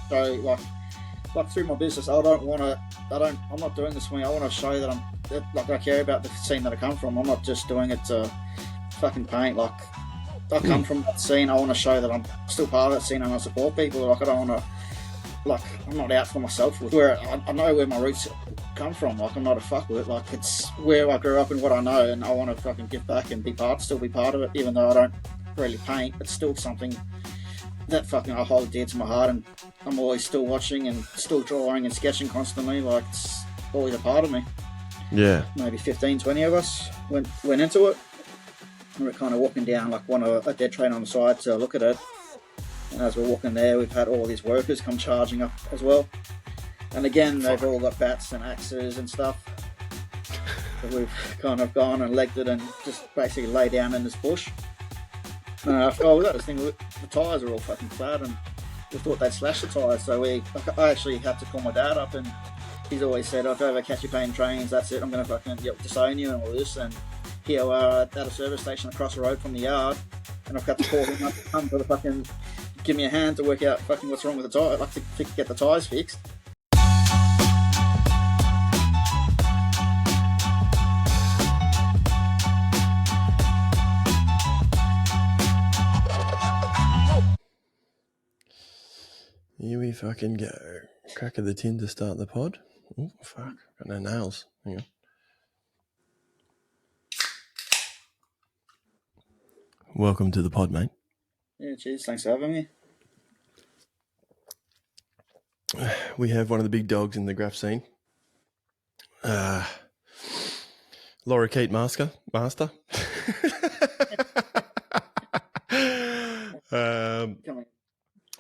want to show like through my business. I'm not doing this for me. I want to show that I care about the scene that I come from. I'm not just doing it to fucking paint. Like, I come from that scene. I want to show that I'm still part of that scene and I support people. Like, I don't want to, like, I'm not out for myself. Where I know where my roots come from. Like, I'm not a fuckwit. Like, it's where I grew up and what I know, and I want to fucking give back and still be part of it. Even though I don't really paint, it's still something that fucking I hold dear to my heart, and I'm always still watching and still drawing and sketching constantly. Like, it's always a part of me. Yeah. Maybe 15, 20 of us went into it. We were kind of walking down like a dead train on the side to look at it. And as we're walking there, we've had all these workers come charging up as well. And again, they've all got bats and axes and stuff. So we've kind of gone and legged it and just basically lay down in this bush. We got this thing, the tyres are all fucking flat, and we thought they'd slash the tyres. So I actually had to call my dad up, and he's always said, "If I ever catch you paying trains, that's it. I'm going to fucking disown you and all this." And here we are at a service station across the road from the yard, and I've got to call him up to come to the fucking give me a hand to work out fucking what's wrong with the tyre, like to get the tyres fixed. Here we fucking go. Crack of the tin to start the pod. Oh, fuck. Got no nails. Hang on. Welcome to the pod, mate. Yeah, cheers. Thanks for having me. We have one of the big dogs in the graph scene. Laura Keat Master.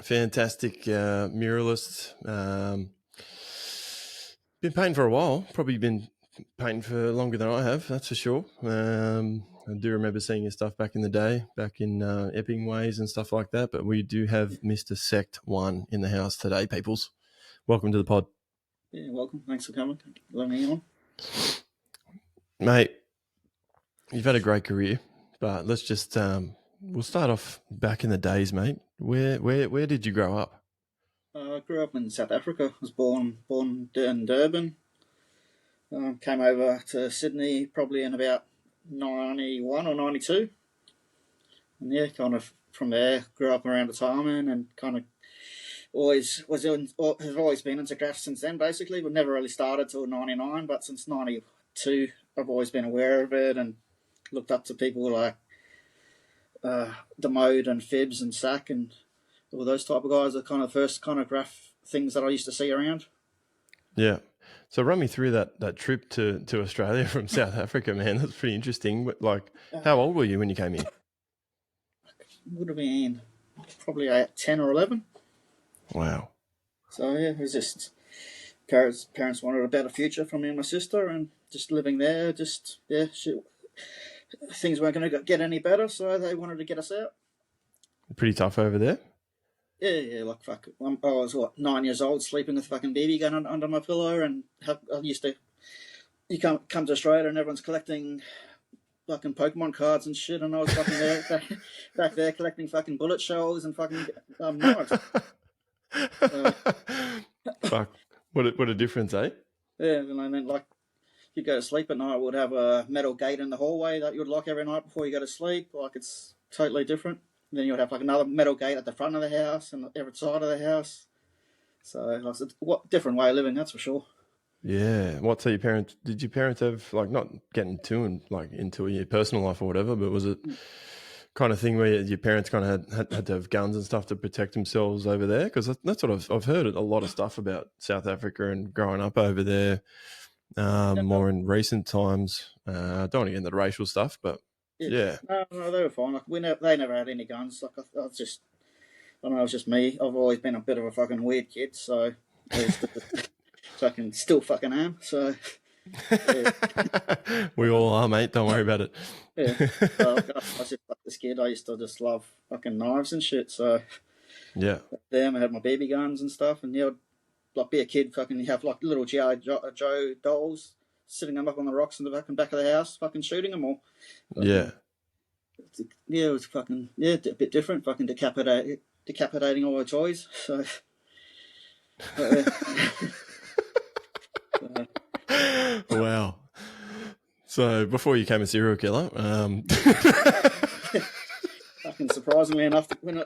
Fantastic muralist. Been painting for a while. Probably been painting for longer than I have, that's for sure. I do remember seeing your stuff back in the day, back in Epping Ways and stuff like that. But we do have Mr. Sekt 1 in the house today, peoples. Welcome to the pod. Yeah, welcome. Thanks for coming. Let me on. Mate, you've had a great career, but let's just we'll start off back in the days, mate. Where did you grow up? I grew up in South Africa. I was born in Durban. Came over to Sydney probably in about 91 or 92. And yeah, kind of from there, grew up around retirement and kind of have always been into graphs since then, basically, but never really started till 99. But since 92, I've always been aware of it and looked up to people like Demode and Fibs and Sack and all those type of guys are kind of the first kind of graph things that I used to see around. Yeah. So run me through that trip to Australia from South Africa, man. That's pretty interesting. Like, how old were you when you came here? Would have been probably 10 or 11. Wow. So yeah, it was just parents wanted a better future for me and my sister, and just living there, things weren't going to get any better, so they wanted to get us out. Pretty tough over there? Yeah, like fuck. I was 9 years old, sleeping with a fucking BB gun under my pillow, and you come to Australia and everyone's collecting fucking Pokemon cards and shit, and I was fucking there back there collecting fucking bullet shells and fucking knives. Fuck! What a difference, eh? Yeah, and then like you go to sleep at night, we'd have a metal gate in the hallway that you would lock every night before you go to sleep. Like, it's totally different. And then you would have like another metal gate at the front of the house and every side of the house. So like, it's a different way of living, that's for sure. Yeah. What? So did your parents have, like, not getting into your personal life or whatever, but was it kind of thing where your parents kind of had to have guns and stuff to protect themselves over there? Because that's what I've heard a lot of stuff about South Africa and growing up over there. More in recent times. I don't want to get into the racial stuff, but yeah. No, they were fine. Like they never had any guns. Like I don't know, it was just me. I've always been a bit of a fucking weird kid, so fucking still fucking am. So yeah. We all are, mate. Don't worry about it. Yeah, so I was just like this kid. I used to just love fucking knives and shit. So yeah, them. I had my BB guns and stuff, and like be a kid, fucking you have like little G.I. Joe dolls, sitting them up on the rocks in the back of the house, fucking shooting them all. Yeah. Yeah, it was fucking, a bit different, fucking decapitating all the toys. So Uh, Wow. So before you became a serial killer, fucking surprisingly enough, when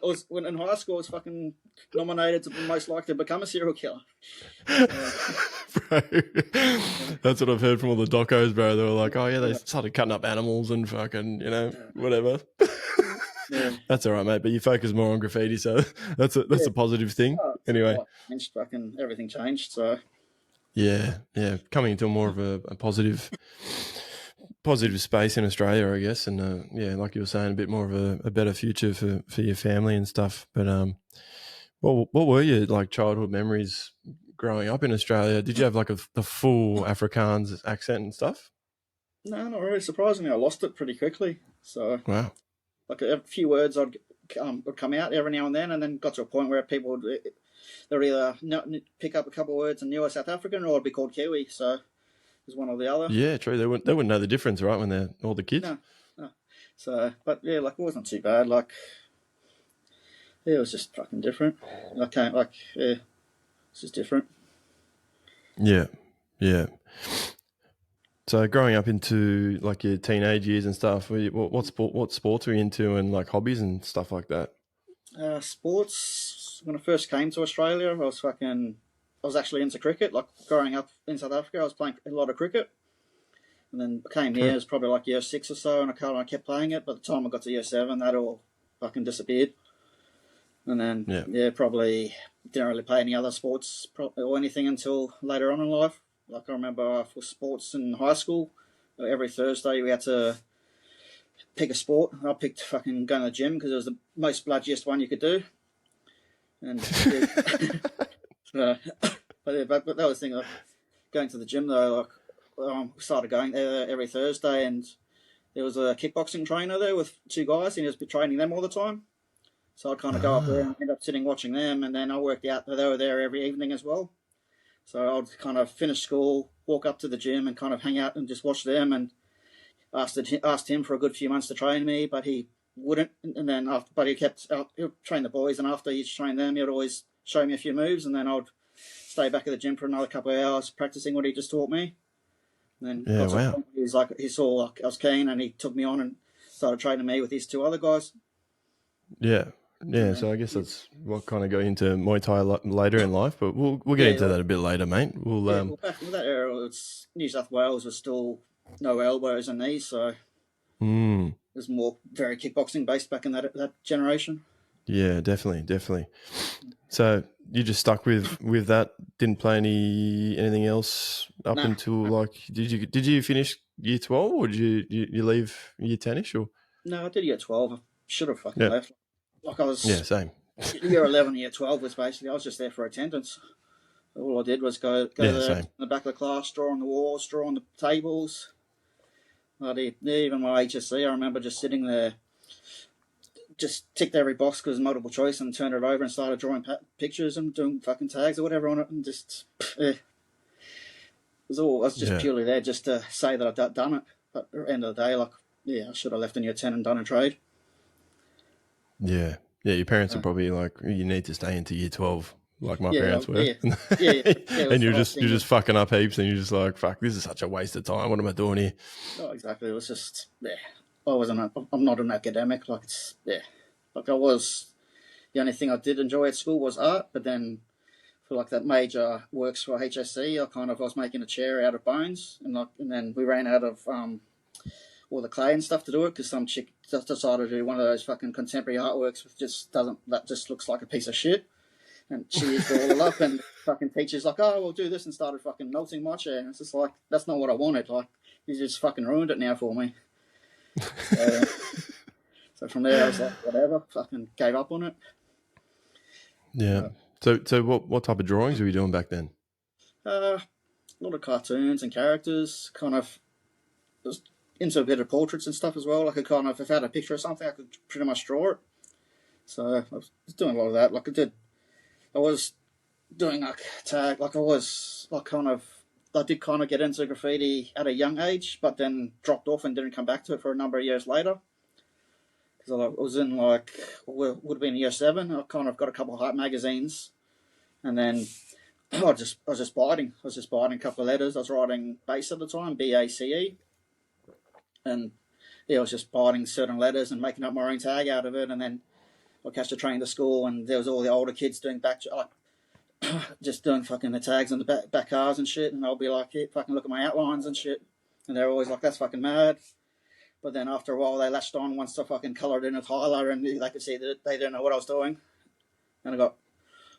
in high school, I was fucking nominated to most likely to become a serial killer. bro, that's what I've heard from all the docos, bro. They were like, "Oh yeah, they started cutting up animals and fucking, whatever." Yeah. That's all right, mate. But you focus more on graffiti, so that's a positive thing. Anyway, changed, fucking everything changed. So yeah, coming into more of a positive space in Australia, I guess, and yeah, like you were saying, a bit more of a better future for your family and stuff. But what were your like childhood memories growing up in Australia? Did you have like the full Afrikaans accent and stuff? no, not really. Surprisingly, I lost it pretty quickly. So Wow. like a few words would come out every now and then got to a point where people would they'd either pick up a couple of words and knew a South African, or it'd be called Kiwi. So it was one or the other. Yeah, true. They wouldn't know the difference, right? When they're all the kids. No. So, but yeah, like it wasn't too bad. Like yeah, it was just fucking different. Yeah, it's just different. Yeah, yeah. So growing up into like your teenage years and stuff, what sports were you into and like hobbies and stuff like that? Sports. When I first came to Australia, I was actually into cricket. Like growing up in South Africa, I was playing a lot of cricket. And then I came here, it was probably like year 6 or so, and I kept playing it. By the time I got to year 7, that all fucking disappeared. And then, yeah, probably didn't really play any other sports or anything until later on in life. Like I remember for sports in high school, every Thursday we had to pick a sport. I picked fucking going to the gym because it was the most bloodiest one you could do. And but that was the thing. Like, going to the gym though, like started going there every Thursday, and there was a kickboxing trainer there with 2 guys, and he was training them all the time. So I'd kind of go up there and end up sitting watching them, and then I worked out that they were there every evening as well. So I'd kind of finish school, walk up to the gym, and kind of hang out and just watch them. And asked him for a good few months to train me, but he wouldn't. And then but he kept he'd train the boys, and after he'd train them, he'd always show me a few moves, and then I'd stay back at the gym for another couple of hours practicing what he just taught me. And then wow. He saw like I was keen, and he took me on and started training me with these 2 other guys. Yeah. So I guess that's what kind of got into Muay Thai later in life, but we'll get into that a bit later, mate. Well, back in that era, New South Wales was still no elbows and knees, so it was more very kickboxing based back in that generation. Yeah, definitely. So you just stuck with that? Didn't play anything else up until like did you finish year 12 or did you leave year 10ish or? No, I did year 12. I should have fucking left. Like I was same. year 11, year 12 was basically I was just there for attendance. All I did was go there in the back of the class, draw on the walls, draw on the tables. Even my HSC, I remember just sitting there, just ticked every box because multiple choice, and turned it over and started drawing pictures and doing fucking tags or whatever on it, and just I was just purely there just to say that I'd done it. But at the end of the day, like I should have left in year 10 and done a trade. Yeah. Your parents are probably like, you need to stay into year 12, like my parents were. And you're just fucking up heaps, and you're just like, fuck, this is such a waste of time. What am I doing here? Oh, exactly. It was just I'm not an academic. Like like I was. The only thing I did enjoy at school was art, but then for like that major works for HSC, I was making a chair out of bones, and then we ran out of all the clay and stuff to do it because some chick just decided to do one of those fucking contemporary artworks which just looks like a piece of shit, and she used it all up, and fucking teacher's like, oh, we'll do this, and started fucking melting my chair, and it's just like, that's not what I wanted. Like, you just fucking ruined it now for me. So from there I was like, whatever, fucking gave up on it. Yeah. So what type of drawings were you doing back then? A lot of cartoons and characters, kind of was into a bit of portraits and stuff as well. Like if I had a picture of something, I could pretty much draw it. So I was doing a lot of that. Like I was doing like tag, like I did kind of get into graffiti at a young age, but then dropped off and didn't come back to it for a number of years later. Because I was in would have been year 7. I kind of got a couple of hype magazines, and then I was just biting. I was just biting a couple of letters. I was writing base at the time, BACE, and I was just biting certain letters and making up my own tag out of it. And then I catch the train to school, and there was all the older kids doing just doing fucking the tags on the back cars and shit. And I'll be like, yeah, fucking look at my outlines and shit. And they're always like, that's fucking mad. But then after a while, they latched on once I fucking coloured in with highlighter, and they could see that they didn't know what I was doing. And I got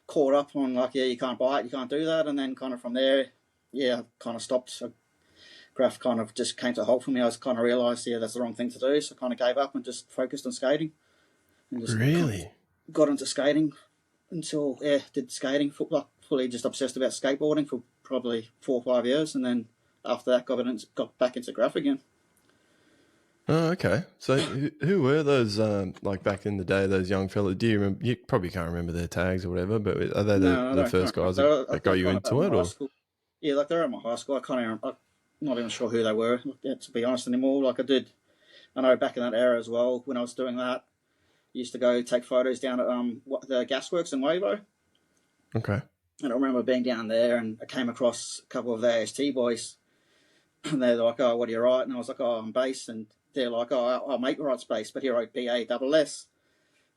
caught up on like, yeah, you can't bite, you can't do that. And then kind of from there, I kind of stopped. So graph kind of just came to a halt for me. I was kind of realised, that's the wrong thing to do. So I kind of gave up and just focused on skating. And just Really? got into skating until, did skating, fully just obsessed about skateboarding for probably 4 or 5 years. And then after that, got back into graph again. Oh, okay. So who were those, like back in the day, those young fellas? Do you remember? You probably can't remember their tags or whatever, but are they the first guys that got you into it? Or? Yeah, like they're at my high school. I'm not even sure who they were, to be honest, anymore. Like I know back in that era as well, when I was doing that, I used to go take photos down at the gasworks in Wavo. Okay. And I remember being down there, and I came across a couple of the AST boys, and they're like, "Oh, what do you write?" And I was like, "Oh, I'm bass." And they're like, "Oh, our mate writes bass, but he wrote BASS."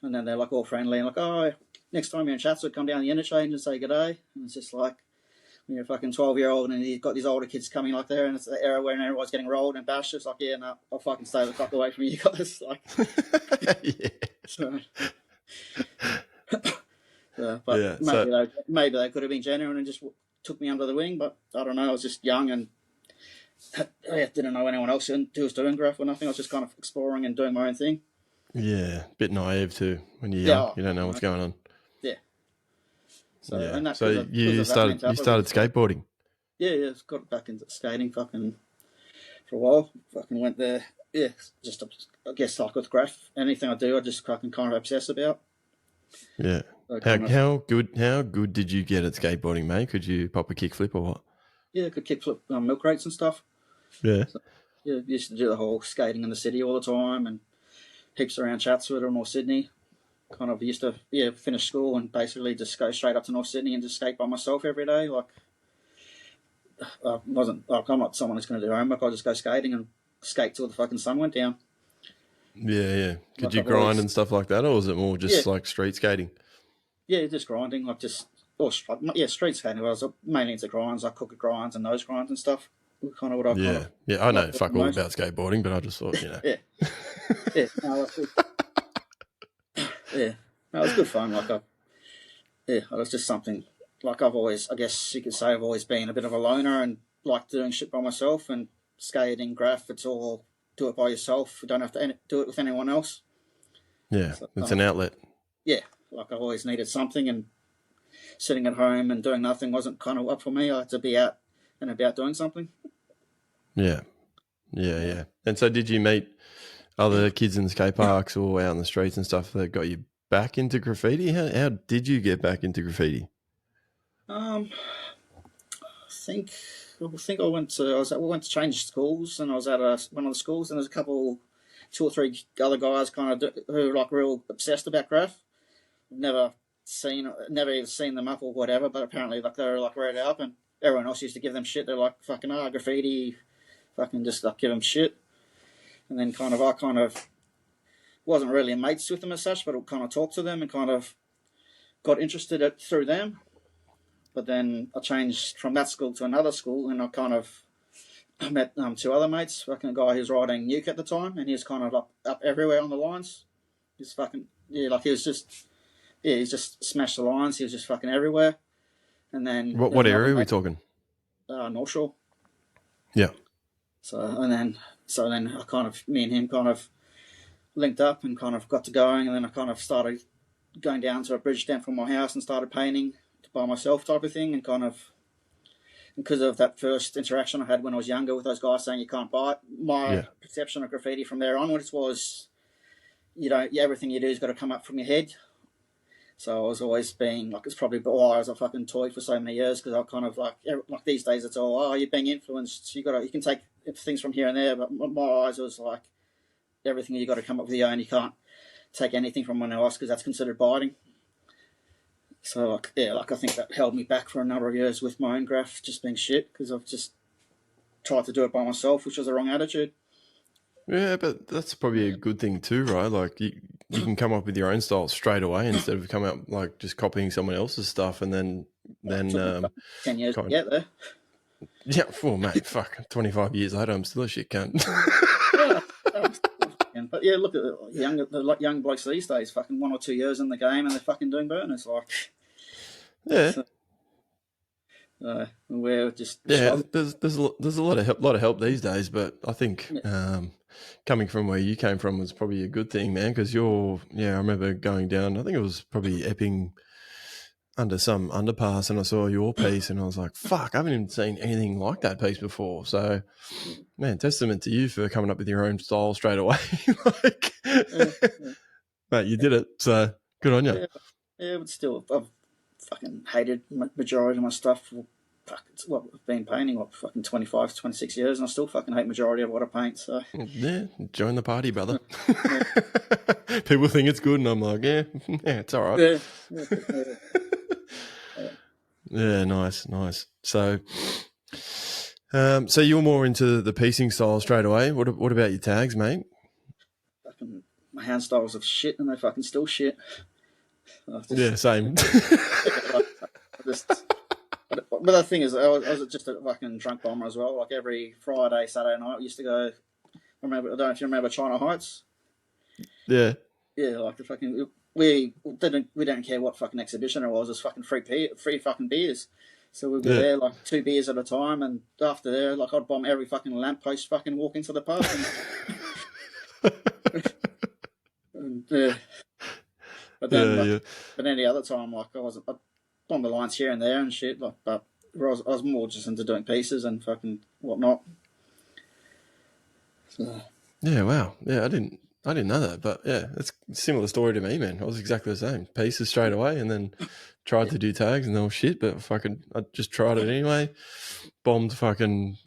And then they're like all friendly and like, "Oh, next time you're in Chatswood, come down the interchange and say good day." And it's just like, when you're a fucking 12-year-old and you've got these older kids coming like there, and it's the era when everyone's getting rolled and bashed. It's like, yeah, no, I'll fucking stay the fuck away from you guys. Like, maybe they could have been genuine and just took me under the wing, but I don't know. I was just young and didn't know anyone else who was doing graph or nothing. I was just kind of exploring and doing my own thing. Yeah, bit naive too. When you're young, you don't know what's going on. Yeah. So you started skateboarding. Yeah, got back into skating fucking for a while. Fucking went there. Yeah, just I guess like with graph, anything I do, I just fucking kind of obsess about. Yeah. So how good did you get at skateboarding, mate? Could you pop a kickflip or what? Yeah, I could kickflip milk crates and stuff. Yeah. So, used to do the whole skating in the city all the time and heaps around Chatswood or North Sydney. Kind of used to finish school and basically just go straight up to North Sydney and just skate by myself every day. Like I'm not someone who's going to do homework. I'll just go skating and skate till the fucking sun went down. Yeah. Could you grind and stuff like that, or was it more just like street skating? Yeah, just grinding, street skating. I was mainly into grinds, like cooker grinds and nose grinds and stuff. Kind of what I I know fuck all about skateboarding, but I just thought, it was good fun. It was just something like I've always, I guess you could say, I've always been a bit of a loner and like doing shit by myself. And skating, graph, it's all do it by yourself. You don't have to do it with anyone else. Yeah, so, it's an outlet. Yeah, like I always needed something, and sitting at home and doing nothing wasn't kind of up for me. I had to be out and about doing something. Yeah. And so did you meet other kids in the skate parks or out in the streets and stuff that got you back into graffiti? How did you get back into graffiti? I think I went to change schools, and I was at one of the schools, and there's two or three other guys kind of who were like real obsessed about graph. Never even seen them up or whatever, but apparently like they were like read up, and everyone else used to give them shit. They're like fucking graffiti, fucking just like give them shit. And then I wasn't really mates with them as such, but I kind of talked to them and kind of got interested through them. But then I changed from that school to another school, and I met two other mates. Fucking a guy who was riding Nuke at the time, and he was kind of up everywhere on the lines. He's fucking he's just smashed the lines. He was just fucking everywhere. And then what area are we talking? North Shore. Yeah. So then me and him kind of linked up and kind of got to going, and then I kind of started going down to a bridge down from my house and started painting by myself type of thing, and kind of because of that first interaction I had when I was younger with those guys saying you can't bite, my perception of graffiti from there onwards was, everything you do has got to come up from your head. So I was always being like, it's probably why I was a fucking toy for so many years, because I kind of like these days it's all, you're being influenced. You can take things from here and there, but my eyes was like everything you got to come up with your own. You can't take anything from anyone else because that's considered biting. So like I think that held me back for a number of years with my own graph just being shit because I've just tried to do it by myself, which was the wrong attitude. Yeah, but that's probably a good thing too, right? Like you can come up with your own style straight away instead of coming up like just copying someone else's stuff and then It took me about 10 years to get there. Yeah, well, mate, fuck, 25 years later, I'm still a shit cunt. Yeah, but yeah, look at the young blokes these days, fucking 1 or 2 years in the game, and they're fucking doing burners. Like, Yeah, we're just yeah. There's a lot of help these days, but I think coming from where you came from was probably a good thing, man. Because I remember going down. I think it was probably Epping under some underpass, and I saw your piece, and I was like, "Fuck, I haven't even seen anything like that piece before." So, man, testament to you for coming up with your own style straight away. Like, mate, you did it. So good on you. Yeah, but still, I've fucking hated majority of my stuff. For, I've been painting fucking 25, 26 years, and I still fucking hate majority of what I paint. So yeah, join the party, brother. People think it's good, and I'm like, yeah, it's all right. Yeah, nice. So, so you're more into the piecing style straight away. What about your tags, mate? Fucking my hand styles are shit, and they're fucking still shit. Yeah, same. But the thing is, I was just a fucking drunk bomber as well. Like every Friday, Saturday night, I used to go. I don't know if you remember China Heights. Yeah. Yeah, like the fucking we didn't care what fucking exhibition it was. It was fucking free fucking beers. So we'd be there like 2 beers at a time, and after there, like I'd bomb every fucking lamppost, fucking walk into the pub. But then, but any other time, like I bombed the lines here and there and shit. Like, but I was more just into doing pieces and fucking whatnot. So. Yeah, wow. Yeah, I didn't know that, but yeah, it's a similar story to me, man. I was exactly the same. Pieces straight away, and then tried to do tags, and they were shit. But I just tried it anyway. Bombed fucking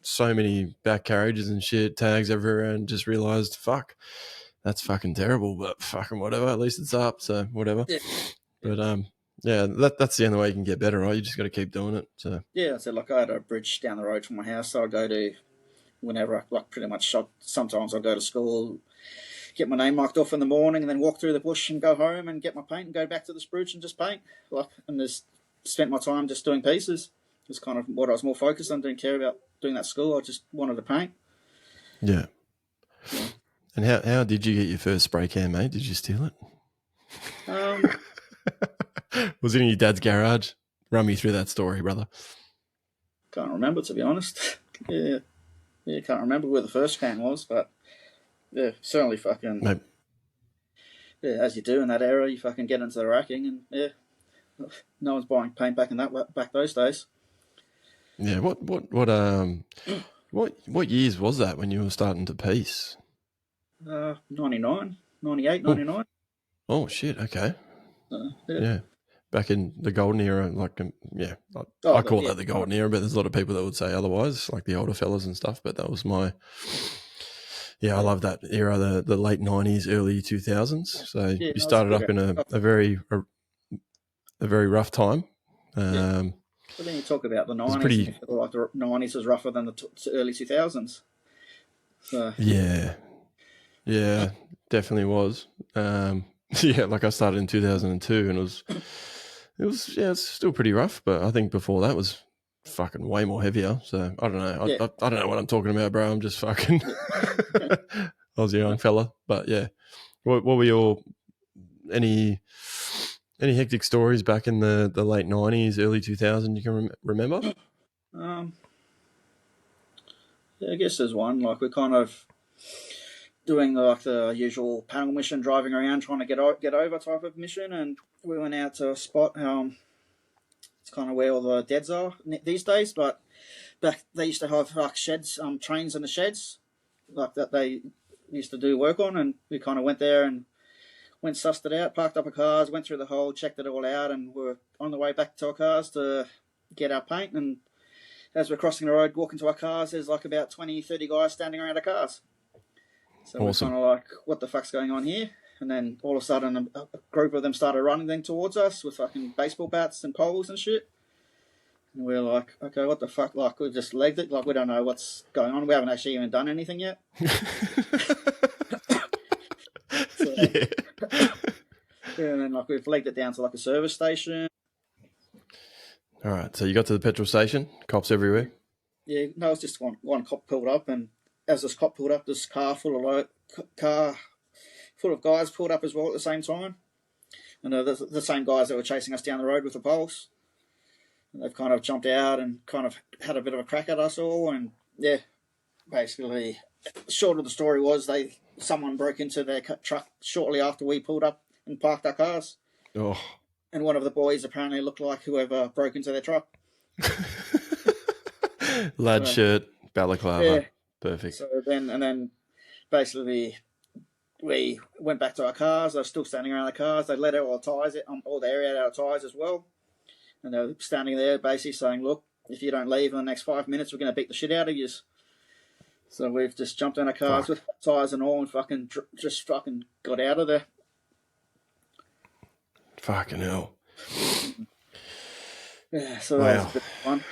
so many back carriages and shit, tags everywhere, and just realized, fuck, that's fucking terrible. But fucking whatever. At least it's up, so whatever. Yeah. But yeah, that's the only way you can get better, right? You just got to keep doing it. So yeah, I said like I had a bridge down the road from my house, so I go to whenever I like pretty much shot. Sometimes I go to school, get my name marked off in the morning, and then walk through the bush and go home and get my paint and go back to the spruce and just paint. Like, and just spent my time just doing pieces. It was kind of what I was more focused on. Didn't care about doing that school. I just wanted to paint. Yeah. And how did you get your first spray can, mate? Did you steal it? Was it in your dad's garage? Run me through that story, brother. Can't remember, to be honest. Yeah, can't remember where the first can was, but yeah, certainly fucking. Maybe. Yeah, as you do in that era, you fucking get into the racking, and yeah, no one's buying paint back those days. Yeah, what years was that when you were starting to piece? 99, 98, 99. Oh shit! Okay. Yeah. Back in the golden era, like I call that the golden era, but there's a lot of people that would say otherwise, like the older fellas and stuff. But that was my. Yeah, I love that era, the late 90s, early 2000s. So you started up in a very rough time. But then you talk about the 90s, and like the 90s was rougher than the early 2000s. So. Yeah, definitely was. Yeah, like I started in 2002, and it's still pretty rough, but I think before that was fucking way more heavier. So I don't know. I don't know what I'm talking about, bro. I'm just fucking. I was a young fella, but yeah. What were your any hectic stories back in the late 90s, early 2000s you can remember? Yeah, I guess there's one. Like we're kind of doing like the usual panel mission, driving around trying to get over type of mission, and we went out to a spot. It's kind of where all the deads are these days, but back they used to have like sheds, trains in the sheds, like that they used to do work on, and we kind of went there and sussed it out, parked up our cars, went through the hole, checked it all out, and we're on the way back to our cars to get our paint. And as we're crossing the road, walking to our cars, there's like about 20, 30 guys standing around our cars. So awesome. We're kind of like, what the fuck's going on here? and then all of a sudden a group of them started running then towards us with fucking baseball bats and poles and shit. And we're like, okay, what the fuck? Like, we've just legged it. Like, we don't know what's going on. We haven't actually even done anything yet. So, Yeah. yeah, and then like we've legged it down to like a service station. All right. So you got to the petrol station, cops everywhere. Yeah, no, it's just one cop pulled up, and as this cop pulled up, this car full of guys pulled up as well at the same time. And the same guys that were chasing us down the road with the poles. And they've kind of jumped out and kind of had a bit of a crack at us all. And yeah, basically, short of the story was someone broke into their truck shortly after we pulled up and parked our cars. Oh. And one of the boys apparently looked like whoever broke into their truck. Lad shirt, balaclava. Yeah. Perfect. So then basically we went back to our cars. They were still standing around the cars. They let out all the tyres, all the air out of our tyres as well. And they were standing there basically saying, look, if you don't leave in the next 5 minutes, we're going to beat the shit out of you. So we've just jumped in our cars with tyres and all and just got out of there. Fucking hell. Yeah, so that was a bit of fun.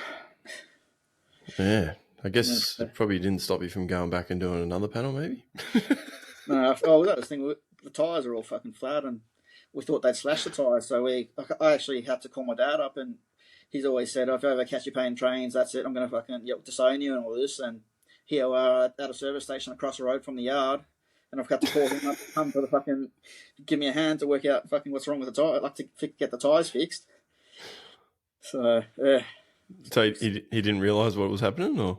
Yeah. I guess it probably didn't stop you from going back and doing another panel, maybe? No, that was the thing. The tyres are all fucking flat, and we thought they'd slash the tyres. So I actually had to call my dad up, and he's always said, if I ever catch you paying trains, that's it. I'm going to fucking disown you and all this. And here we are at a service station across the road from the yard, and I've got to call him up to come to the fucking give me a hand to work out fucking what's wrong with the tyre, like to get the tyres fixed. So yeah. So he didn't realise what was happening, or?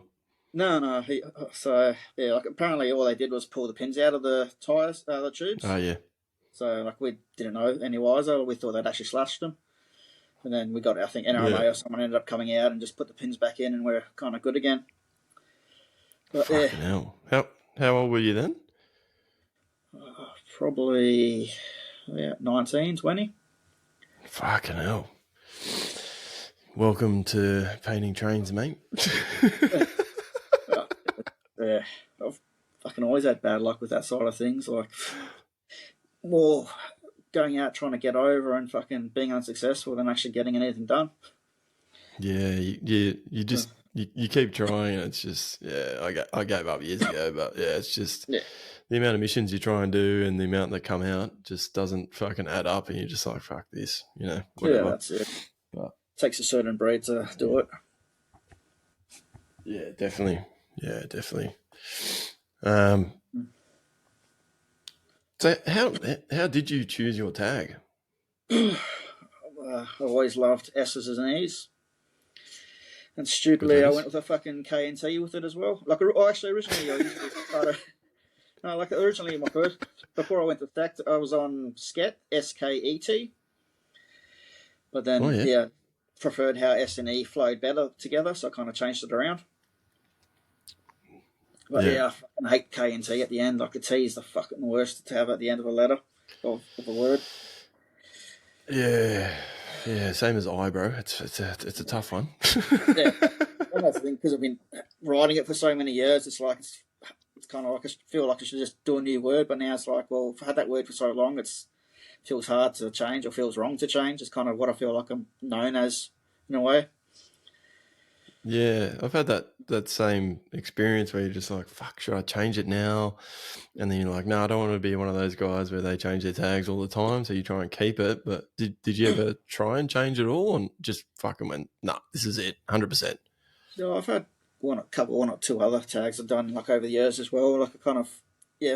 No. Like apparently all they did was pull the pins out of the tyres, the tubes. Oh yeah. So like we didn't know any wiser. We thought they'd actually slashed them, and then we got, I think NRMA or someone ended up coming out and just put the pins back in, and we're kind of good again. But fucking hell. How old were you then? Probably 19, 20. Fucking hell. Welcome to painting trains, mate. Yeah, I've fucking always had bad luck with that side of things. Like, more going out trying to get over and fucking being unsuccessful than actually getting anything done. Yeah, you just you keep trying. It's just I gave up years ago, but it's just the amount of missions you try and do and the amount that come out just doesn't fucking add up, and you're just like, fuck this, whatever. Yeah, that's it. But it takes a certain breed to do it. Yeah, definitely. Yeah, definitely. So how did you choose your tag? I always loved S's and E's. And stupidly, I went with a fucking K and T with it as well. Like, actually, originally, I used to start originally, before I went to Sekt, I was on Sket, S-K-E-T. But then, preferred how S and E flowed better together, so I kind of changed it around. But I fucking hate K and T at the end. Like, the T is the fucking worst to have at the end of a letter, of a word. Yeah, same as I, bro. It's a tough one. Yeah, and that's the thing, because I've been writing it for so many years. It's like it's kind of like I feel like I should just do a new word, but now it's like, well, if I had that word for so long, it feels hard to change or feels wrong to change. It's kind of what I feel like I'm known as in a way. Yeah, I've had that same experience where you're just like, fuck, should I change it now? And then you're like, no, I don't want to be one of those guys where they change their tags all the time, so you try and keep it. But did you ever try and change it all and just fucking went, nah, this is it, 100%? Yeah, I've had one or two other tags I've done like over the years as well. Like I've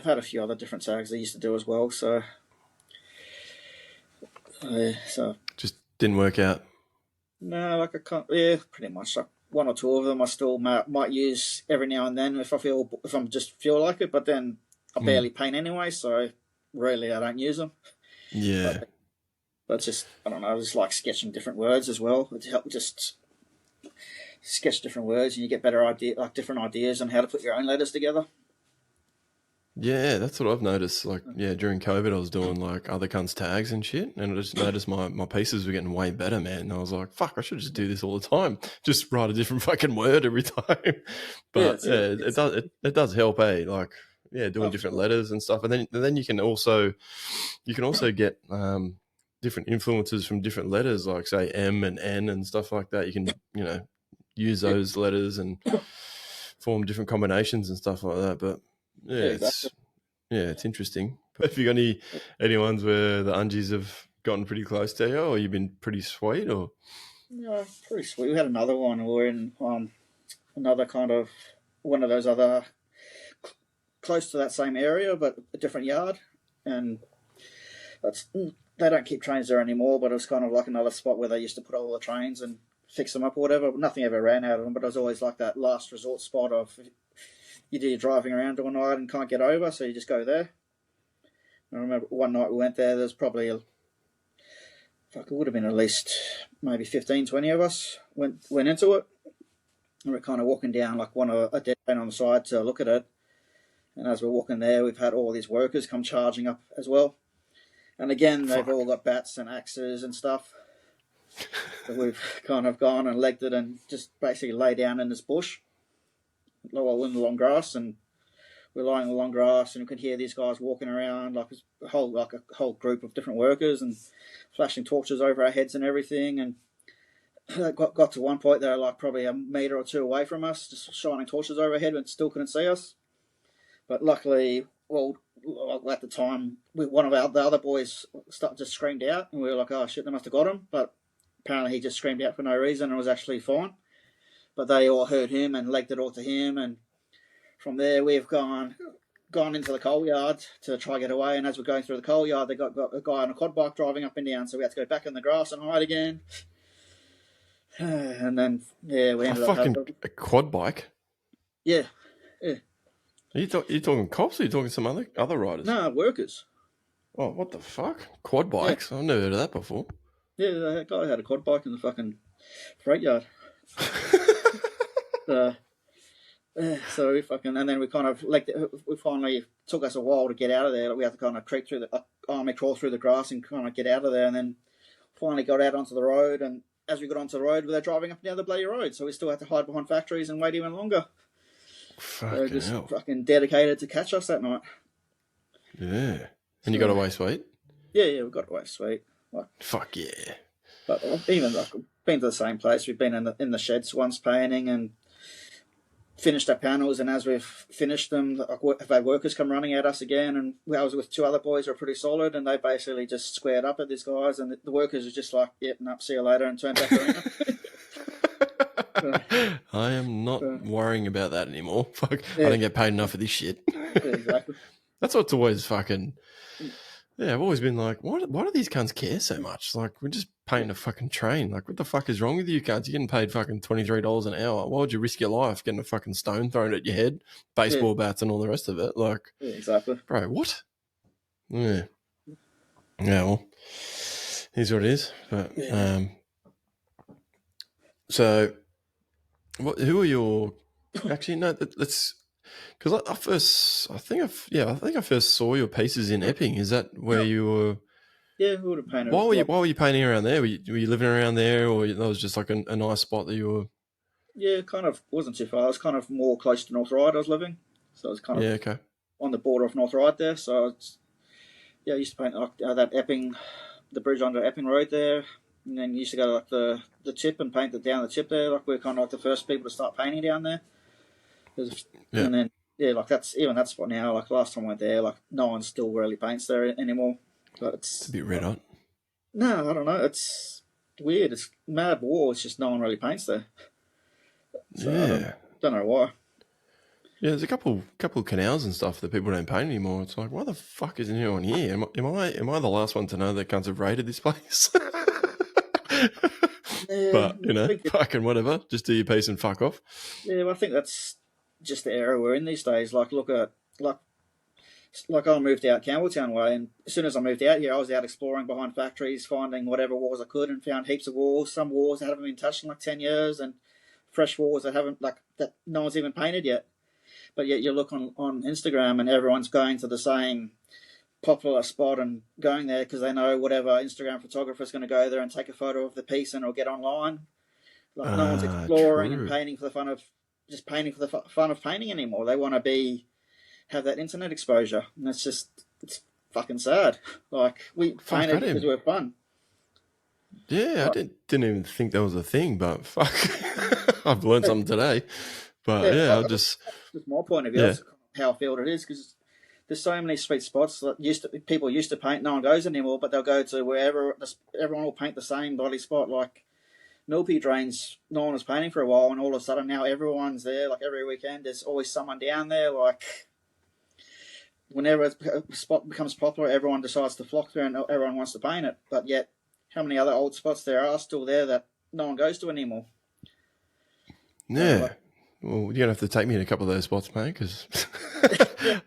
had a few other different tags I used to do as well. So just didn't work out. No, like I can't. Yeah, pretty much. Like one or two of them I still might use every now and then if I'm just feel like it. But then I barely paint anyway, so really I don't use them. Yeah. But just I don't know. I just like sketching different words as well. It helps just sketch different words, and you get different ideas on how to put your own letters together. Yeah, that's what I've noticed. Like, during COVID, I was doing like other cunts tags and shit, and I just noticed my pieces were getting way better, man. And I was like, fuck, I should just do this all the time. Just write a different fucking word every time. But it does help, eh? Like, doing different letters and stuff, and then you can also get different influences from different letters, like say M and N and stuff like that. You can use those letters and form different combinations and stuff like that. But exactly. it's interesting. Have you got any ones where the ungies have gotten pretty close to you, or you've been pretty sweet, or? Yeah, pretty sweet. We had another one. We were in another kind of one of those other close to that same area, but a different yard, and they don't keep trains there anymore. But it was kind of like another spot where they used to put all the trains and fix them up or whatever. Nothing ever ran out of them, but it was always like that last resort spot of you're driving around all night and can't get over, so you just go there. I remember one night we went there. There's probably it would have been at least maybe 15, 20 of us went into it. And we're kind of walking down like a dead train on the side to look at it. And as we're walking there, we've had all these workers come charging up as well. And again, they've all got bats and axes and stuff. So we've kind of gone and legged it and just basically lay down in this bush, in the long grass, and we're lying in the long grass, and you can hear these guys walking around like a whole group of different workers and flashing torches over our heads and everything. And got to one point they were like probably a metre or two away from us, just shining torches overhead, and still couldn't see us. But luckily, at the time, one of the other boys just screamed out, and we were like, "Oh shit, they must have got him." But apparently, he just screamed out for no reason and was actually fine. But they all heard him and legged it all to him, and from there we've gone into the coal yard to try to get away. And as we're going through the coal yard, they got a guy on a quad bike driving up and down, so we had to go back in the grass and hide again. And then we ended up having a quad bike. Yeah. Are you talking cops, or are you talking some other riders? No, workers. Oh, what the fuck? Quad bikes? Yeah. I've never heard of that before. Yeah, that guy had a quad bike in the fucking freight yard. So we and then we kind of we finally took us a while to get out of there. We had to kind of creep through crawl through the grass and kind of get out of there, and then finally got out onto the road. And as we got onto the road, they're driving up and down the bloody road, so we still had to hide behind factories and wait even longer. They're just fucking dedicated to catch us that night. Yeah. And you got away sweet? Yeah, we got away sweet. Fuck yeah. But even been to the same place. We've been in the sheds once painting and finished our panels, and as we've finished them, I've had workers come running at us again, and I was with two other boys who are pretty solid, and they basically just squared up at these guys, and the workers were just like, "Yep, no, see you later," and turned back around. I am not worrying about that anymore. Fuck, yeah. I don't get paid enough for this shit. Yeah, exactly. That's what's always fucking. Yeah, I've always been like, why do these cunts care so much? Like, we're just painting a fucking train. Like, what the fuck is wrong with you cunts? You're getting paid fucking $23 an hour. Why would you risk your life getting a fucking stone thrown at your head, baseball bats, and all the rest of it? Like, exactly, bro. What? Yeah. Yeah. Well, here's what it is. But so. Who are your? Actually, no. Let's because I think I first saw your pieces in Epping. Is that where you were? Yeah, we would have painted. Why were you painting around there? Were you living around there, or that was just like a nice spot that you were? Yeah, kind of wasn't too far. I was kind of more close to North Ryde. I was living, so I was kind of on the border of North Ryde there. So I used to paint like that Epping, the bridge under Epping Road there. And then you used to go to like the tip and paint it down the tip there. Like we're kind of like the first people to start painting down there. And then like that's even that spot now. Like last time I went there, like no one still really paints there anymore. But it's a bit red hot. No, I don't know. It's weird. It's mad war. It's just no one really paints there. So I don't know why. Yeah, there's a couple of canals and stuff that people don't paint anymore. It's like, why the fuck isn't anyone here? Am I the last one to know that cunts have raided this place? But fucking whatever. Just do your piece and fuck off. Yeah, well, I think that's just the era we're in these days. Like, look at I moved out Campbelltown way, and as soon as I moved out here, I was out exploring behind factories, finding whatever walls I could, and found heaps of walls. Some walls that haven't been touched in like 10 years, and fresh walls that that no one's even painted yet. But yet you look on Instagram, and everyone's going to the same popular spot and going there because they know whatever Instagram photographer is going to go there and take a photo of the piece and it'll get online. Like no one's exploring and painting for the fun of painting anymore. They want to be have that internet exposure, and it's fucking sad. Like we Fuck, painted because we were fun. Yeah, I Like, didn't even think that was a thing, but fuck, I've learned something today. But yeah, yeah, I that's just just my point of view. yeah, That's how I feel it is, because there's so many sweet spots that people used to paint. No one goes anymore, but they'll go to wherever everyone will paint the same bloody spot. Like Millpea drains, no one was painting for a while, and all of a sudden now everyone's there. Like every weekend, there's always someone down there. Like whenever a spot becomes popular, everyone decides to flock there, and everyone wants to paint it. But yet, how many other old spots there are still there that no one goes to anymore? yeah. Well, you're gonna have to take me in a couple of those spots, mate, because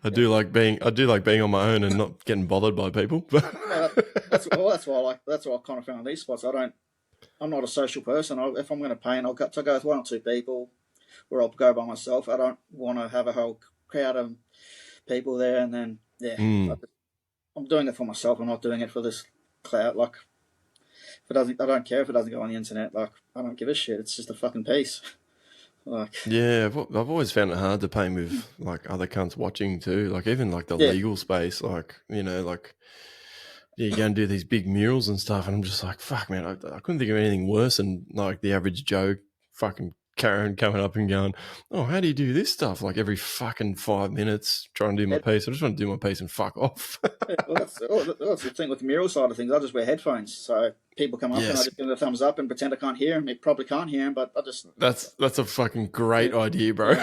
I do like being on my own and not getting bothered by people. That's why I kind of found these spots. I'm not a social person. If I'm going to paint, I'll go with one or two people, or I'll go by myself. I don't want to have a whole crowd of people there, and then I'm doing it for myself. I'm not doing it for this clout. Like, I don't care if it doesn't go on the internet. Like, I don't give a shit. It's just a fucking piece. Like, yeah, I've always found it hard to paint with like other cunts watching too. Like even like the legal space, like like you go and do these big murals and stuff, and I'm just like, fuck, man, I couldn't think of anything worse than like the average Joe fucking Karen coming up and going, oh, how do you do this stuff? Like every fucking 5 minutes trying to do my piece. I just want to do my piece and fuck off. well, that's the thing with the mural side of things. I just wear headphones, so people come up and I just give them a thumbs up and pretend I can't hear them. They probably can't hear them, but I just... That's a fucking great idea, bro.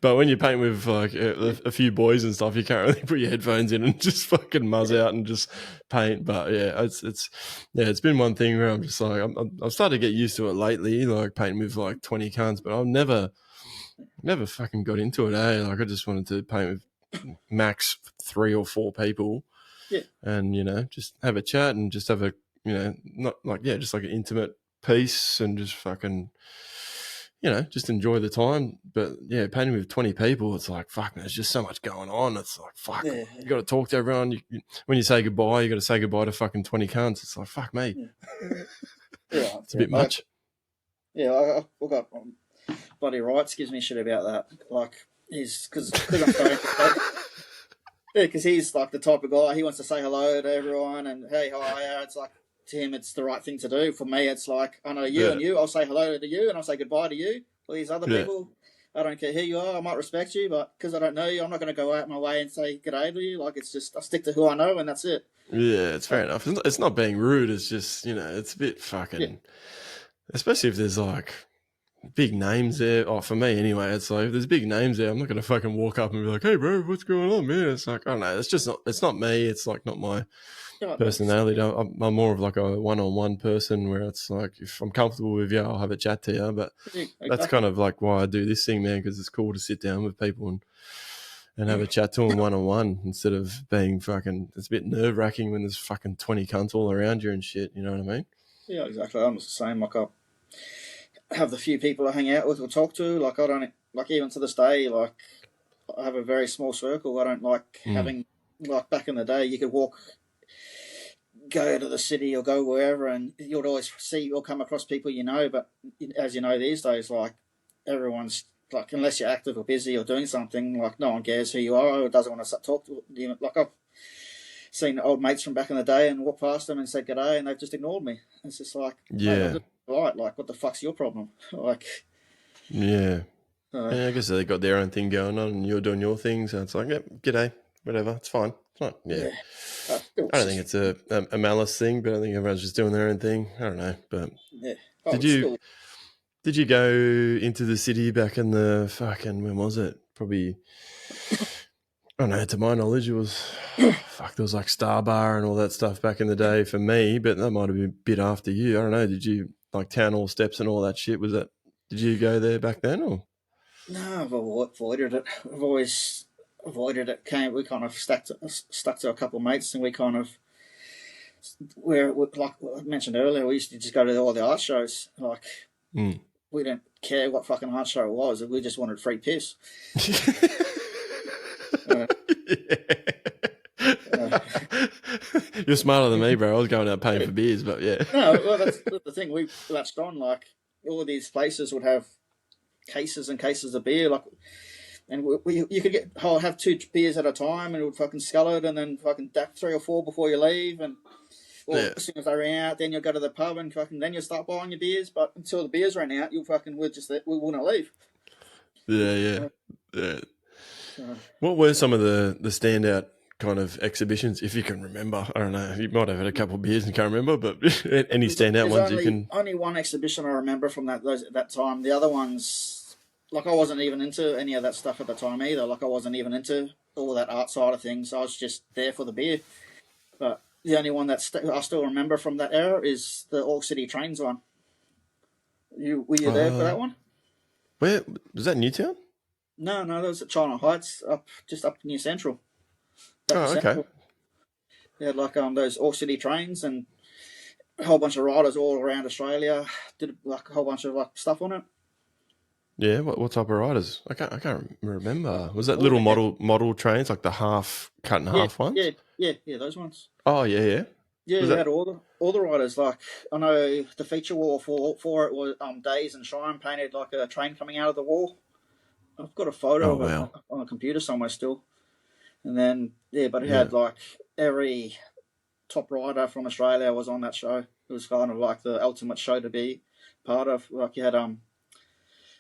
But when you paint with like a few boys and stuff, you can't really put your headphones in and just fucking muzz out and just paint. But yeah, it's been one thing where I'm just like I've started to get used to it lately, like painting with like 20 cunts. But I've never fucking got into it. Like I just wanted to paint with max 3 or 4 people, and just have a chat and just have a not like just like an intimate piece and just fucking. Just enjoy the time. But yeah, painting with 20 people, it's like, fuck, there's just so much going on. It's like, fuck, you got to talk to everyone. When you say goodbye, you got to say goodbye to fucking 20 cunts. It's like, fuck me. It's a bit much. I've got bloody rights gives me shit about that. Like, because I'm starting to because he's like the type of guy, he wants to say hello to everyone and hey, how are you? It's like, to him, it's the right thing to do. For me, it's like, I know you and you, I'll say hello to you and I'll say goodbye to you. For these other people, I don't care who you are, I might respect you, but because I don't know you, I'm not going to go out my way and say g'day to you. Like, it's just, I stick to who I know and that's it. Yeah, it's fair enough. It's not being rude, it's just, it's a bit fucking, especially if there's like big names there. Oh, for me anyway, it's like, if there's big names there, I'm not going to fucking walk up and be like, hey bro, what's going on, man? It's like, I don't know, it's not me. It's like not my personality. I'm more of like a one-on-one person where it's like, if I'm comfortable with you, I'll have a chat to you. But that's kind of like why I do this thing, man, because it's cool to sit down with people and have a chat to them one-on-one instead of being fucking, it's a bit nerve-wracking when there's fucking 20 cunts all around you and shit, you know what I mean? Yeah, exactly. I'm just the same. Like, I have the few people I hang out with or talk to. Like, I don't, like, even to this day, like, I have a very small circle. I don't like having, like, back in the day, you could go to the city or go wherever and you'll always see or come across people but as you know these days, like, everyone's like, unless you're active or busy or doing something, like, no one cares who you are or doesn't want to talk to you. Like, I've seen old mates from back in the day and walked past them and said g'day and they've just ignored me. It's just like, right, like, what the fuck's your problem? Like, I guess they got their own thing going on and you're doing your thing, so it's like, g'day, whatever, it's fine. It's not, I don't think it's a malice thing, but I think everyone's just doing their own thing. I don't know, but did you go into the city back in the fucking, when was it? Probably, I don't know, to my knowledge, it was, there was like Star Bar and all that stuff back in the day for me, but that might have been a bit after you. I don't know, did you, like Town Hall Steps and all that shit, did you go there back then or? No, I've avoided it. I've always avoided it. We kind of stuck to a couple of mates and we kind of, we're like I mentioned earlier, we used to just go to all the art shows. Like, we didn't care what fucking art show it was. We just wanted free piss. You're smarter than me, bro. I was going out paying for beers, but yeah. No, well, that's the thing. We latched on. Like, all of these places would have cases and cases of beer. Like, And you could have 2 beers at a time, and it would fucking scull it, and then fucking dack 3 or 4 before you leave, and as soon as they ran out, then you'll go to the pub and fucking then you'll start buying your beers. But until the beers ran out, we wouldn't leave. Yeah. What were some of the standout kind of exhibitions, if you can remember? I don't know. You might have had a couple of beers and can't remember, but any standout ones you can? Only one exhibition I remember from that time. The other ones, like, I wasn't even into any of that stuff at the time either. Like, I wasn't even into all that art side of things. I was just there for the beer. But the only one that I still remember from that era is the All City Trains one. Were you there for that one? Where was that? Newtown? No, that was at China Heights, just up near Central. Okay. Central. They had like those All City Trains and a whole bunch of riders all around Australia. Did like a whole bunch of like stuff on it. Yeah, what type of riders? I can't remember. Was that little model trains, like the half cut in half ones? Yeah, those ones. Oh yeah. Yeah, we had all the riders. Like, I know the feature wall for it was Days and Shine painted like a train coming out of the wall. I've got a photo of it on a computer somewhere still. And then but it had like every top rider from Australia was on that show. It was kind of like the ultimate show to be part of. Like, you had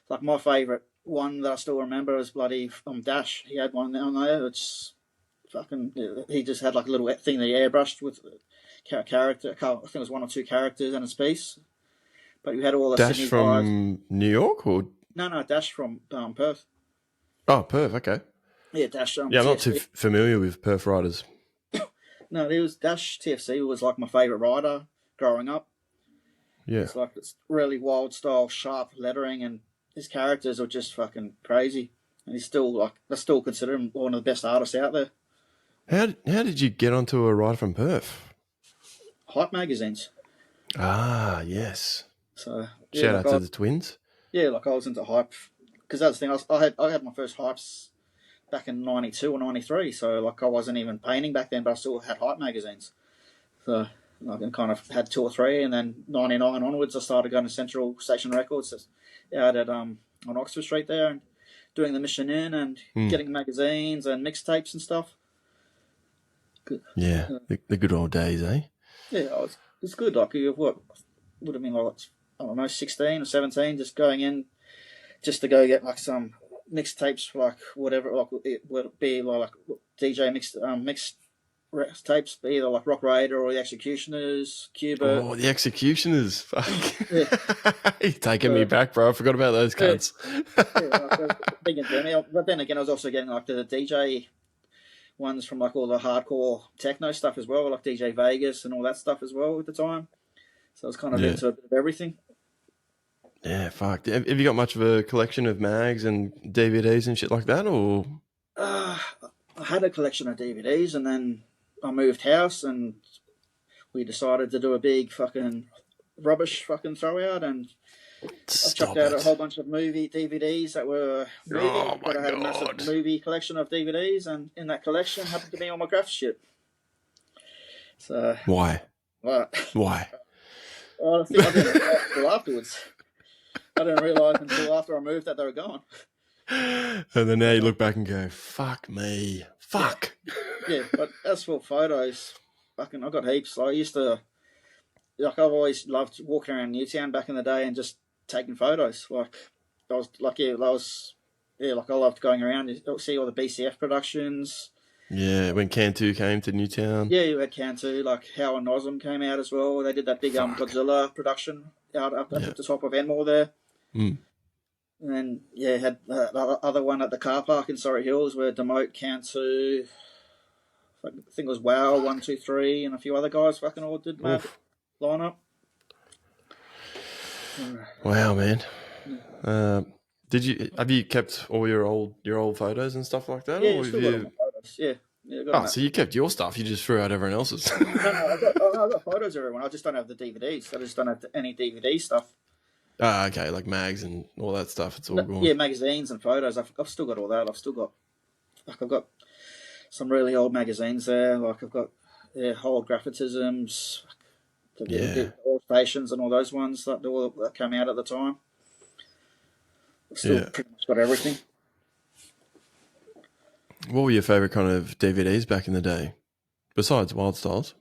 like my favourite one that I still remember is bloody Dash. He had one on there. It's fucking. He just had like a little thing that he airbrushed with character. I think it was 1 or 2 characters in his piece. But you had all the Dash Sydney from guys. New York or No, Dash from Perth. Oh, Perth. Okay. Yeah, Dash. I'm not too familiar with Perth riders. No, there was Dash TFC was like my favourite rider growing up. Yeah. It's really wild style, sharp lettering, and his characters are just fucking crazy. And I still consider him one of the best artists out there. How did you get onto a rider from Perth? Hype magazines. Ah, yes. So shout out to the twins. Yeah, like I was into hype because that's the thing. I had my first hypes back in '92 or '93. So like I wasn't even painting back then, but I still had hype magazines. So I kind of had 2 or 3, and then '99 onwards, I started going to Central Station Records. Out at on Oxford Street there, and doing the mission in and getting magazines and mixtapes and stuff. Good. Yeah, the good old days, eh? Yeah, it's good. Like, what would have been like, I don't know, 16 or 17, just going in just to go get like some mixtapes, like whatever, like it would be like DJ mixed tapes, either like Rock Raider or the Executioners, Cuba. Oh, the Executioners! Fuck, you're taking me back, bro. I forgot about those cunts. Big in Germany, but then again, I was also getting like the DJ ones from like all the hardcore techno stuff as well, like DJ Vegas and all that stuff as well at the time. So I was kind of into a bit of everything. Yeah, fuck. Have you got much of a collection of mags and DVDs and shit like that, or? I had a collection of DVDs, and then I moved house, and we decided to do a big fucking rubbish fucking throwout, and I chucked out a whole bunch of movie DVDs that were movie. Oh my I had a massive movie collection of DVDs, and in that collection happened to be all my graph shit. So why? Why? I think I didn't realise until afterwards. I didn't realise until after I moved that they were gone. And then now you look back and go, "Fuck me, fuck." Yeah, but as for photos, fucking, I got heaps. I used to, like, I've always loved walking around Newtown back in the day and just taking photos. Like, I loved going around and see all the BCF productions. Yeah, when Cantu came to Newtown. Yeah, you had Cantu, like How and Nosm came out as well. They did that big Godzilla production out up at the top of Enmore there. Mm. And then, had the other one at the car park in Surrey Hills where Demote, Cantu, I think it was Wow, 1, 2, 3, and a few other guys fucking all did line up. Wow, man. Have you kept all your old photos and stuff like that? Yeah, or still got all my photos. Yeah. So you kept your stuff. You just threw out everyone else's. No, I've got photos of everyone. I just don't have the DVDs. I just don't have any DVD stuff. Ah, okay, like mags and all that stuff. It's all gone. Yeah, magazines and photos. I've still got all that. I've got some really old magazines there. Like I've got old graphitisms, all stations and all those ones that came out at the time. I've still pretty much got everything. What were your favourite kind of DVDs back in the day? Besides Wild Styles?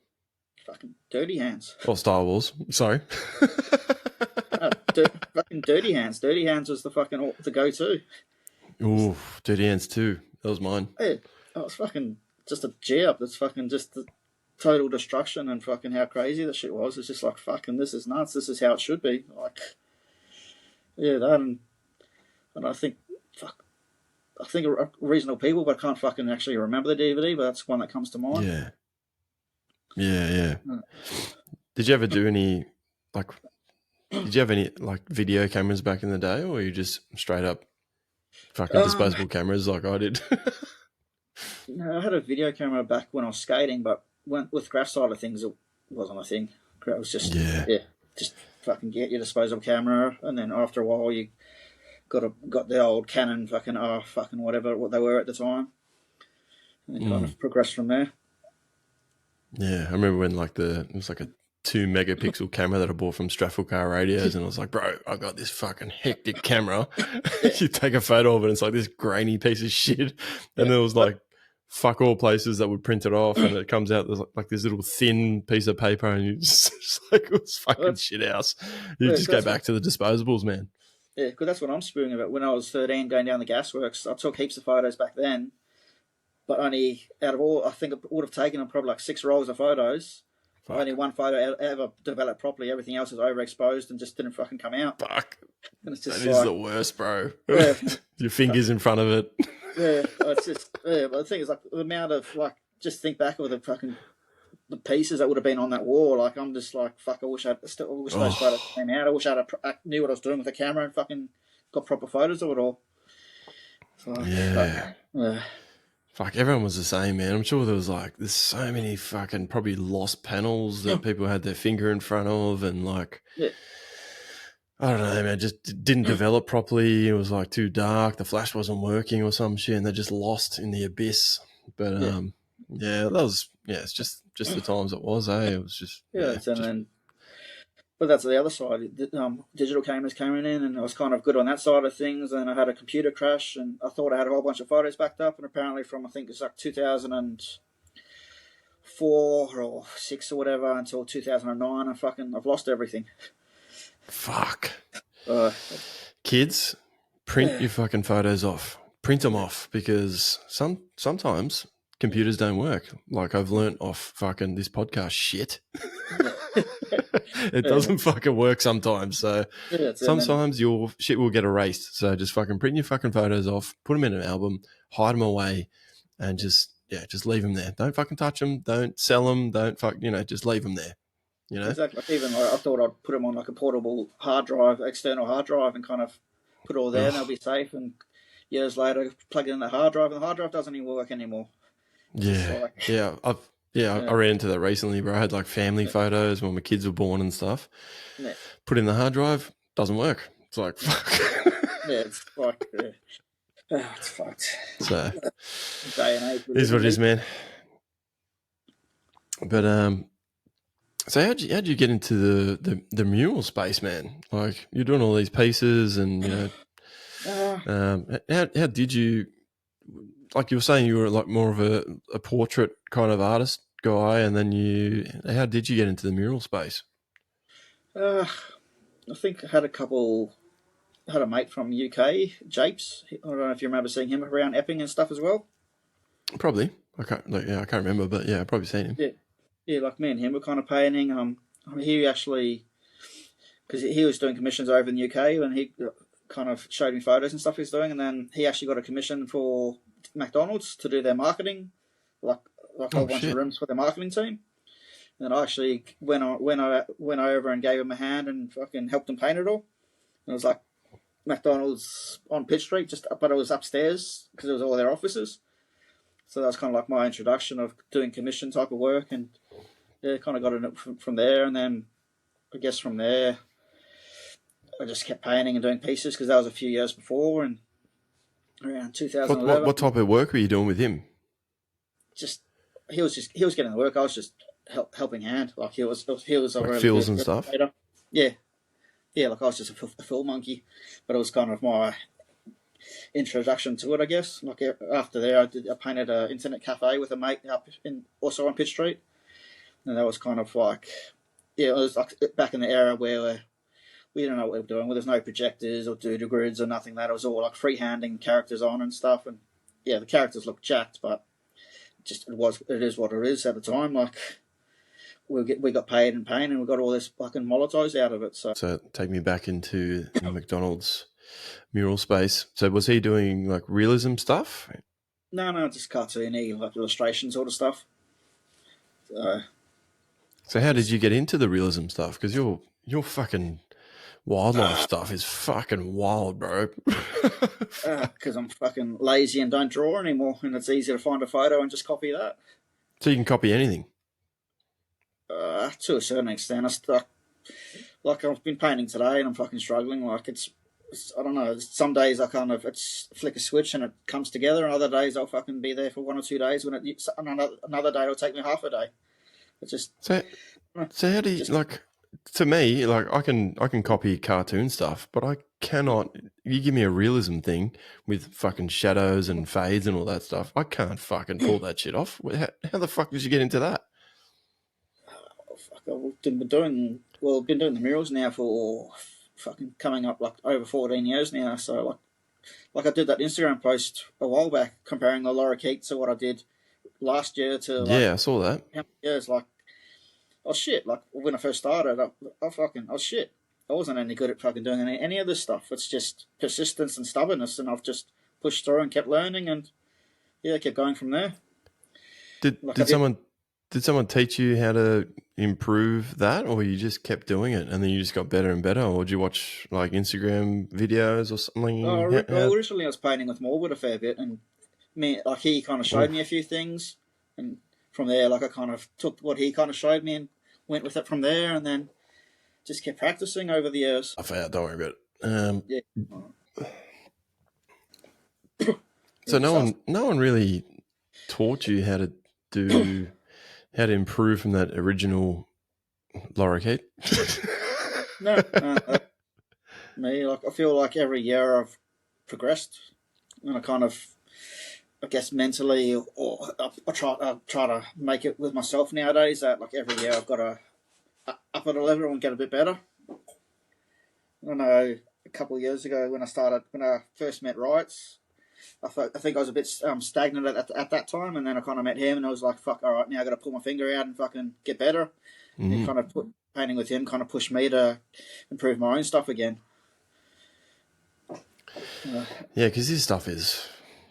Fucking Dirty Hands. Or Star Wars, sorry. Fucking Dirty Hands. Dirty Hands was the go-to. Ooh, Dirty Hands 2. That was mine. Yeah, it was fucking just a G-up. That's fucking just the total destruction and fucking how crazy the shit was. It's just like, fucking, this is nuts. This is how it should be. Like, yeah, that and I think, reasonable people, but I can't fucking actually remember the DVD, but that's one that comes to mind. Yeah. Did you ever do any, like, video cameras back in the day, or were you just straight up fucking disposable cameras like I did? No, I had a video camera back when I was skating, but with graph side of things, it wasn't a thing. It was just, just fucking get your disposable camera, and then after a while you got the old Canon fucking whatever what they were at the time, and then kind of progressed from there. Yeah, I remember when it was like a 2 megapixel camera that I bought from Straffelcar Radios, and I was like, bro, I got this fucking hectic camera. You take a photo of it, and it's like this grainy piece of shit, and there was like fuck all places that would print it off, and it comes out there's like this little thin piece of paper, and you just like, it was fucking shit house. You just go back to the disposables, man. Yeah, because that's what I'm spewing about. When I was 13 going down the gasworks, I took heaps of photos back then, but only out of all, I think it would have taken probably like 6 rolls of photos. Fuck. Only one photo ever developed properly. Everything else was overexposed and just didn't fucking come out. Fuck. And it's just that is the worst, bro. Yeah. Your fingers in front of it. Yeah, it's just, but the thing is, like, the amount of, like, just think back of the pieces that would have been on that wall. Like, I'm just like, fuck, I wish those photos came out. I wish I knew what I was doing with the camera and fucking got proper photos of it all. So, fuck, everyone was the same, man. I'm sure there's so many fucking probably lost panels that people had their finger in front of, and like, I don't know, man, just didn't develop properly. It was like too dark. The flash wasn't working or some shit, and they're just lost in the abyss. But that was it's just the times it was, eh? It was just but that's the other side. Digital cameras came in, and I was kind of good on that side of things. And I had a computer crash, and I thought I had a whole bunch of photos backed up, and apparently from I think it's like 2004 or 6 or whatever until 2009, I've lost everything. Fuck. Kids, print your fucking photos off. Print them off, because sometimes computers don't work. Like I've learnt off fucking this podcast shit. It doesn't fucking work sometimes. So sometimes your shit will get erased. So just fucking print your fucking photos off, put them in an album, hide them away, and just leave them there. Don't fucking touch them. Don't sell them. Don't just leave them there. You know? Exactly. Even I thought I'd put them on like a portable hard drive, external hard drive, and kind of put it all there, and they'll be safe. And years later, plug it in the hard drive, and the hard drive doesn't even work anymore. Yeah, I ran into that recently, bro. I had like family photos when my kids were born and stuff. Yeah. Put in the hard drive, doesn't work. It's like, fuck. It's like, it's fucked. So, day and age. Is what it is, man. But so how'd you get into the mural space, man? Like you're doing all these pieces, and how did you? Like you were saying, you were like more of a portrait kind of artist guy, and then how did you get into the mural space? I think I had a mate from UK, Japes. I don't know if you remember seeing him around Epping and stuff as well. Probably. I can't remember, but yeah, I've probably seen him. Yeah, like me and him were kind of painting. He actually, because he was doing commissions over in the UK, and he kind of showed me photos and stuff he was doing, and then he actually got a commission for McDonald's to do their marketing, like a whole bunch of rooms for their marketing team. And I actually went over and gave him a hand and fucking helped him paint it all. And it was like McDonald's on Pitt Street, but it was upstairs because it was all their offices. So that was kind of like my introduction of doing commission type of work, and kind of got it from there. And then I guess from there, I just kept painting and doing pieces because that was a few years before, and around 2011. What type of work were you doing with him? He was getting the work. I was just helping hand. Like he was like fills and stuff. Yeah. Like I was just a fill monkey, but it was kind of my introduction to it, I guess. Like after there, I painted an internet cafe with a mate also on Pitt Street, and that was kind of like, yeah, it was like back in the era where we didn't know what we were doing. Well, there's no projectors or doodle grids or nothing. That it was all like freehanding characters on and stuff, and yeah, the characters looked jacked, but it is what it is at the time. Like we got paid in paint, and we got all this fucking Molotovs out of it. So take me back into the McDonald's mural space. So was he doing like realism stuff? No, just cartoony, like illustration sort of stuff. So how did you get into the realism stuff? Because your fucking wildlife stuff is fucking wild, bro. Because I'm fucking lazy and don't draw anymore, and it's easy to find a photo and just copy that. So you can copy anything? To a certain extent. Like I've been painting today and I'm fucking struggling. Like it's I don't know. Some days it's flick a switch and it comes together, and other days I'll fucking be there for 1 or 2 days. Another day it'll take me half a day. It's just so how do you like? To me, like I can copy cartoon stuff, but I cannot. You give me a realism thing with fucking shadows and fades and all that stuff. I can't fucking pull that shit off. How the fuck did you get into that? I've been doing the murals now for fucking coming up like over 14 years now. So like I did that Instagram post a while back comparing the lorikeet to what I did last year to I saw that. How many years? Like, oh shit! Like when I first started, I shit. I wasn't any good at fucking doing any of this stuff. It's just persistence and stubbornness, and I've just pushed through and kept learning, and yeah, kept going from there. Did someone teach you how to improve that, or you just kept doing it and then you just got better and better, or did you watch like Instagram videos or something? Originally I was painting with Morwood a fair bit, and he kind of showed me a few things, and from there, like I kind of took what he kind of showed me and went with it from there, and then just kept practicing over the years. Don't worry about it. Yeah. So no one really taught you how to improve from that original lorikeet? No. I feel like every year I've progressed, and I guess mentally, or I try to make it with myself nowadays. That like every year I've got to up at a level and get a bit better. I know a couple of years ago when I first met Wrights, I think I was a bit stagnant at that time, and then I kind of met him, and I was like, "Fuck, all right, now I got to pull my finger out and fucking get better." Mm-hmm. And kind of painting with him kind of pushed me to improve my own stuff again. Yeah, because his stuff is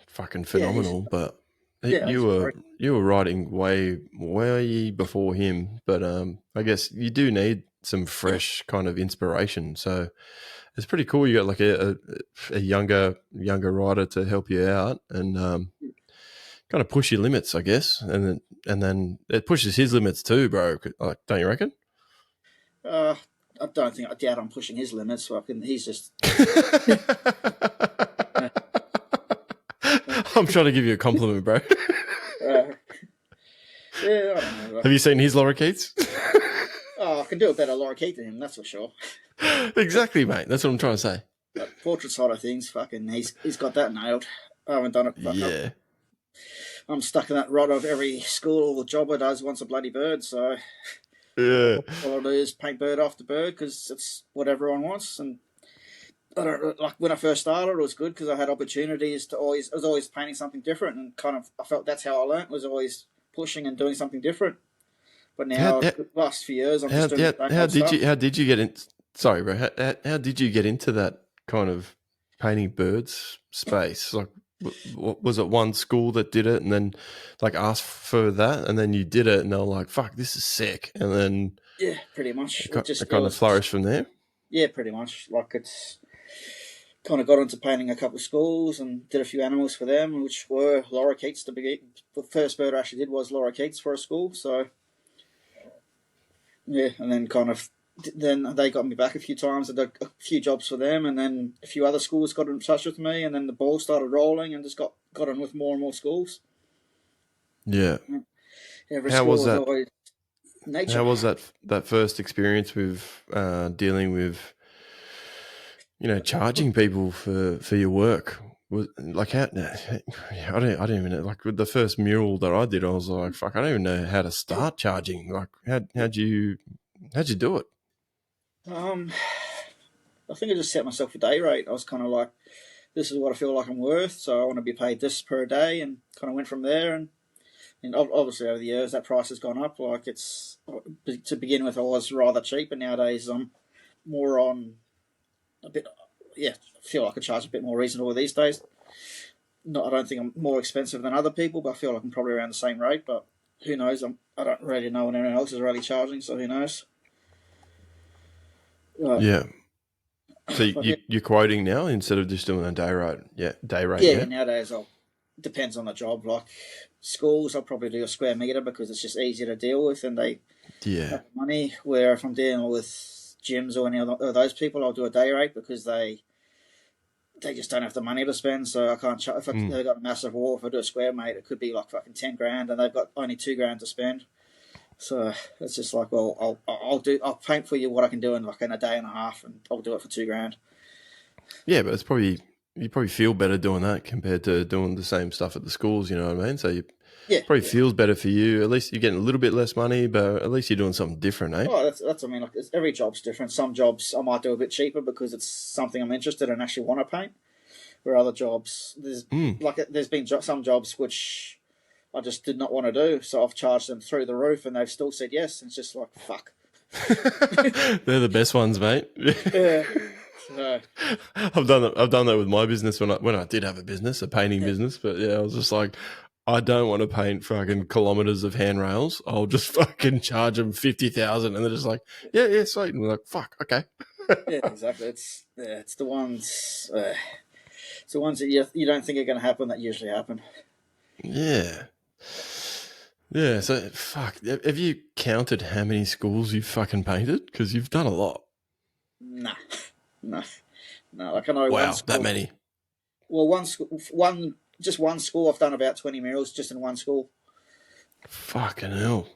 fucking phenomenal, but you were writing way before him. But I guess you do need some fresh kind of inspiration. So it's pretty cool. You got like a younger writer to help you out and kind of push your limits, I guess. And then it pushes his limits too, bro. Like, don't you reckon? I doubt I'm pushing his limits. He's just. I'm trying to give you a compliment, bro. Yeah, I don't know. Have you seen his lorikeets? I can do a better lorikeet than him, that's for sure. Exactly, mate. That's what I'm trying to say. But portrait side of things, fucking, he's got that nailed. I haven't done it. Yeah. I'm stuck in that rod of every school or jobber does wants a bloody bird, so yeah. All I do is paint bird after bird because it's what everyone wants. And I don't like when I first started, it was good because I had opportunities I was always painting something different, and kind of I felt that's how I learnt, was always pushing and doing something different. But now, the last few years, I'm just doing the same stuff. How did you get in? Sorry, bro. How did you get into that kind of painting birds space? Like, was it one school that did it, and then like asked for that, and then you did it, and they were like, "Fuck, this is sick," and then pretty much it kind of flourished from there. Yeah, pretty much. Like it's kind of got into painting a couple of schools and did a few animals for them, which were lorikeets to begin. The first bird I actually did was lorikeets for a school, so. Yeah, and then they got me back a few times. I did a few jobs for them, and then a few other schools got in touch with me, and then the ball started rolling, and just got in with more and more schools. Yeah. How was that? Always nature. How was that first experience with dealing with, charging people for your work? was like how I don't even know. Like with the first mural that I did, I was like, fuck, I don't even know how to start charging. Like how'd you do it? I think I just set myself a day rate. I was kind of like, this is what I feel like I'm worth, so I want to be paid this per day, and kind of went from there. And obviously over the years that price has gone up. Like it's to begin with, I was rather cheap, and nowadays I'm more on a bit. Yeah, I feel like I could charge a bit more reasonable these days. I don't think I'm more expensive than other people, but I feel like I'm probably around the same rate. But who knows? I don't really know what anyone else is really charging, so who knows? Yeah. So Yeah. you're quoting now instead of just doing a day rate? Yeah, day rate. Yeah, nowadays depends on the job. Like schools, I'll probably do a square meter because it's just easier to deal with, and they have the money. Where if I'm dealing with gyms or any of those people, I'll do a day rate because they just don't have the money to spend. So I can't. If they've got a massive wall, if I do a square mate, it could be like fucking 10 grand, and they've got only 2 grand to spend. So it's just like, well, I'll paint for you what I can do in like in a day and a half, and I'll do it for 2 grand. Yeah, but you probably feel better doing that compared to doing the same stuff at the schools. You know what I mean? So you probably feels better for you. At least you're getting a little bit less money, but at least you're doing something different, eh? Oh, that's I mean, like every job's different. Some jobs I might do a bit cheaper because it's something I'm interested in and actually want to paint. Where other jobs, there's been some jobs which I just did not want to do, so I've charged them through the roof, and they've still said yes. And it's just like fuck. They're the best ones, mate. Yeah. So, I've done that with my business when I did have a business, a painting business. But yeah, I was just like, I don't want to paint fucking kilometers of handrails. I'll just fucking charge them 50,000, and they're just like, yeah, sweet. And we're like, fuck, okay. Yeah, exactly. It's the ones. It's the ones that you don't think are going to happen that usually happen. Yeah. Yeah, so fuck. Have you counted how many schools you've fucking painted? Because you've done a lot. Nah. Like I know wow, one school, that many. Well, one school. I've done about 20 murals just in one school. Fucking hell.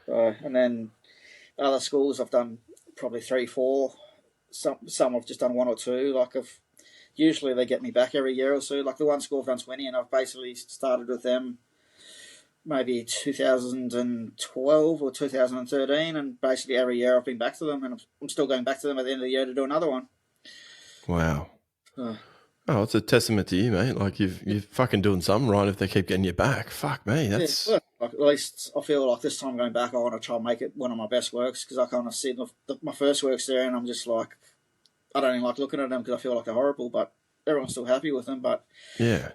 And then other schools I've done probably 3, 4. Some I've just done 1 or 2. Like usually they get me back every year or so. Like the one school I've done 20, and I've basically started with them maybe 2012 or 2013, and basically every year I've been back to them, and I'm still going back to them at the end of the year to do another one. Wow. Oh, it's a testament to you, mate. Like you're fucking doing something right if they keep getting you back. Fuck me, that's. Yeah, like at least I feel like this time going back, I want to try and make it one of my best works, because I kind of see my first works there, and I'm just like, I don't even like looking at them because I feel like they're horrible, but everyone's still happy with them. But yeah,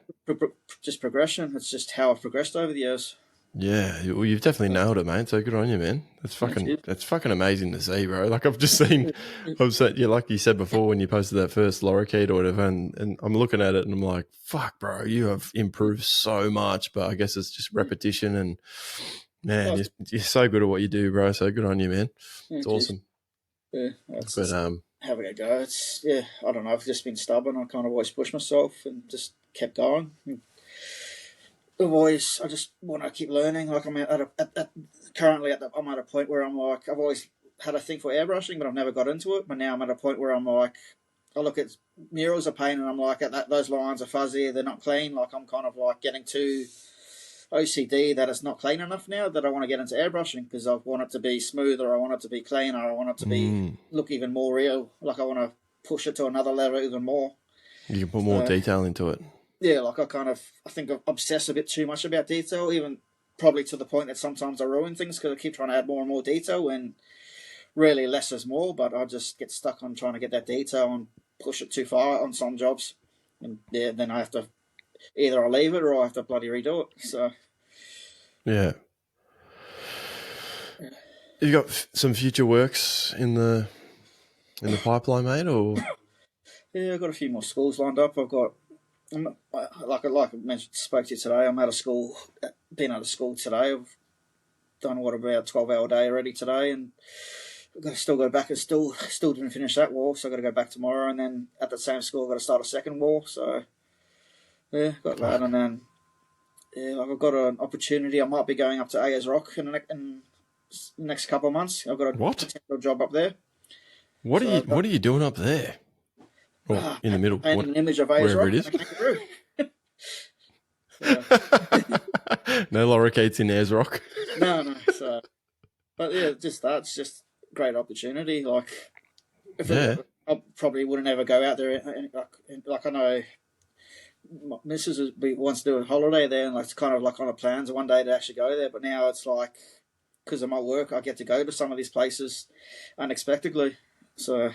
just progression. It's just how I've progressed over the years. Yeah, well, you've definitely nailed it, mate. So good on you, man. That's fucking amazing to see, bro. Like I've seen, yeah, like you said before when you posted that first lorikeet or whatever, and I'm looking at it and I'm like, fuck, bro, you have improved so much. But I guess it's just repetition, and man, you're so good at what you do, bro. So good on you, man. It's awesome. Yeah, but having a go. It's I don't know. I've just been stubborn. I kind of always pushed myself and just kept going. I just want to keep learning. Like I'm currently I'm at a point where I'm like, I've always had a thing for airbrushing, but I've never got into it. But now I'm at a point where I'm like, I look at murals of paint and I'm like, those lines are fuzzy, they're not clean. Like I'm kind of like getting too OCD that it's not clean enough now, that I want to get into airbrushing because I want it to be smoother, I want it to be cleaner, I want it to be look even more real. Like I want to push it to another level even more. You can put more detail into it. Yeah, like I think I obsess a bit too much about detail, even probably to the point that sometimes I ruin things because I keep trying to add more and more detail when really less is more, but I just get stuck on trying to get that detail and push it too far on some jobs. And then I have to, either I leave it or I have to bloody redo it. So yeah. You got some future works in the pipeline, mate, or? Yeah, I've got a few more schools lined up. Like I mentioned, spoke to you today. I'm out of school. Been out of school today. I've done about 12-hour day already today, and I've got to still go back and still didn't finish that wall. So I've got to go back tomorrow, and then at the same school, I've got to start a second wall. So got that, and then like I've got an opportunity. I might be going up to Ayers Rock in the next couple of months. I've got a potential job up there. What are you doing up there? Well, in the middle, an image of Ayers Rock, wherever it is. So, No lorikeets in Ayers Rock. no. So, but yeah, just that's just great opportunity. Like, if Yeah. I probably wouldn't ever go out there. Like I know my missus wants to do a holiday there, and like it's kind of like on a plans one day to actually go there. But now it's like because of my work, I get to go to some of these places unexpectedly. So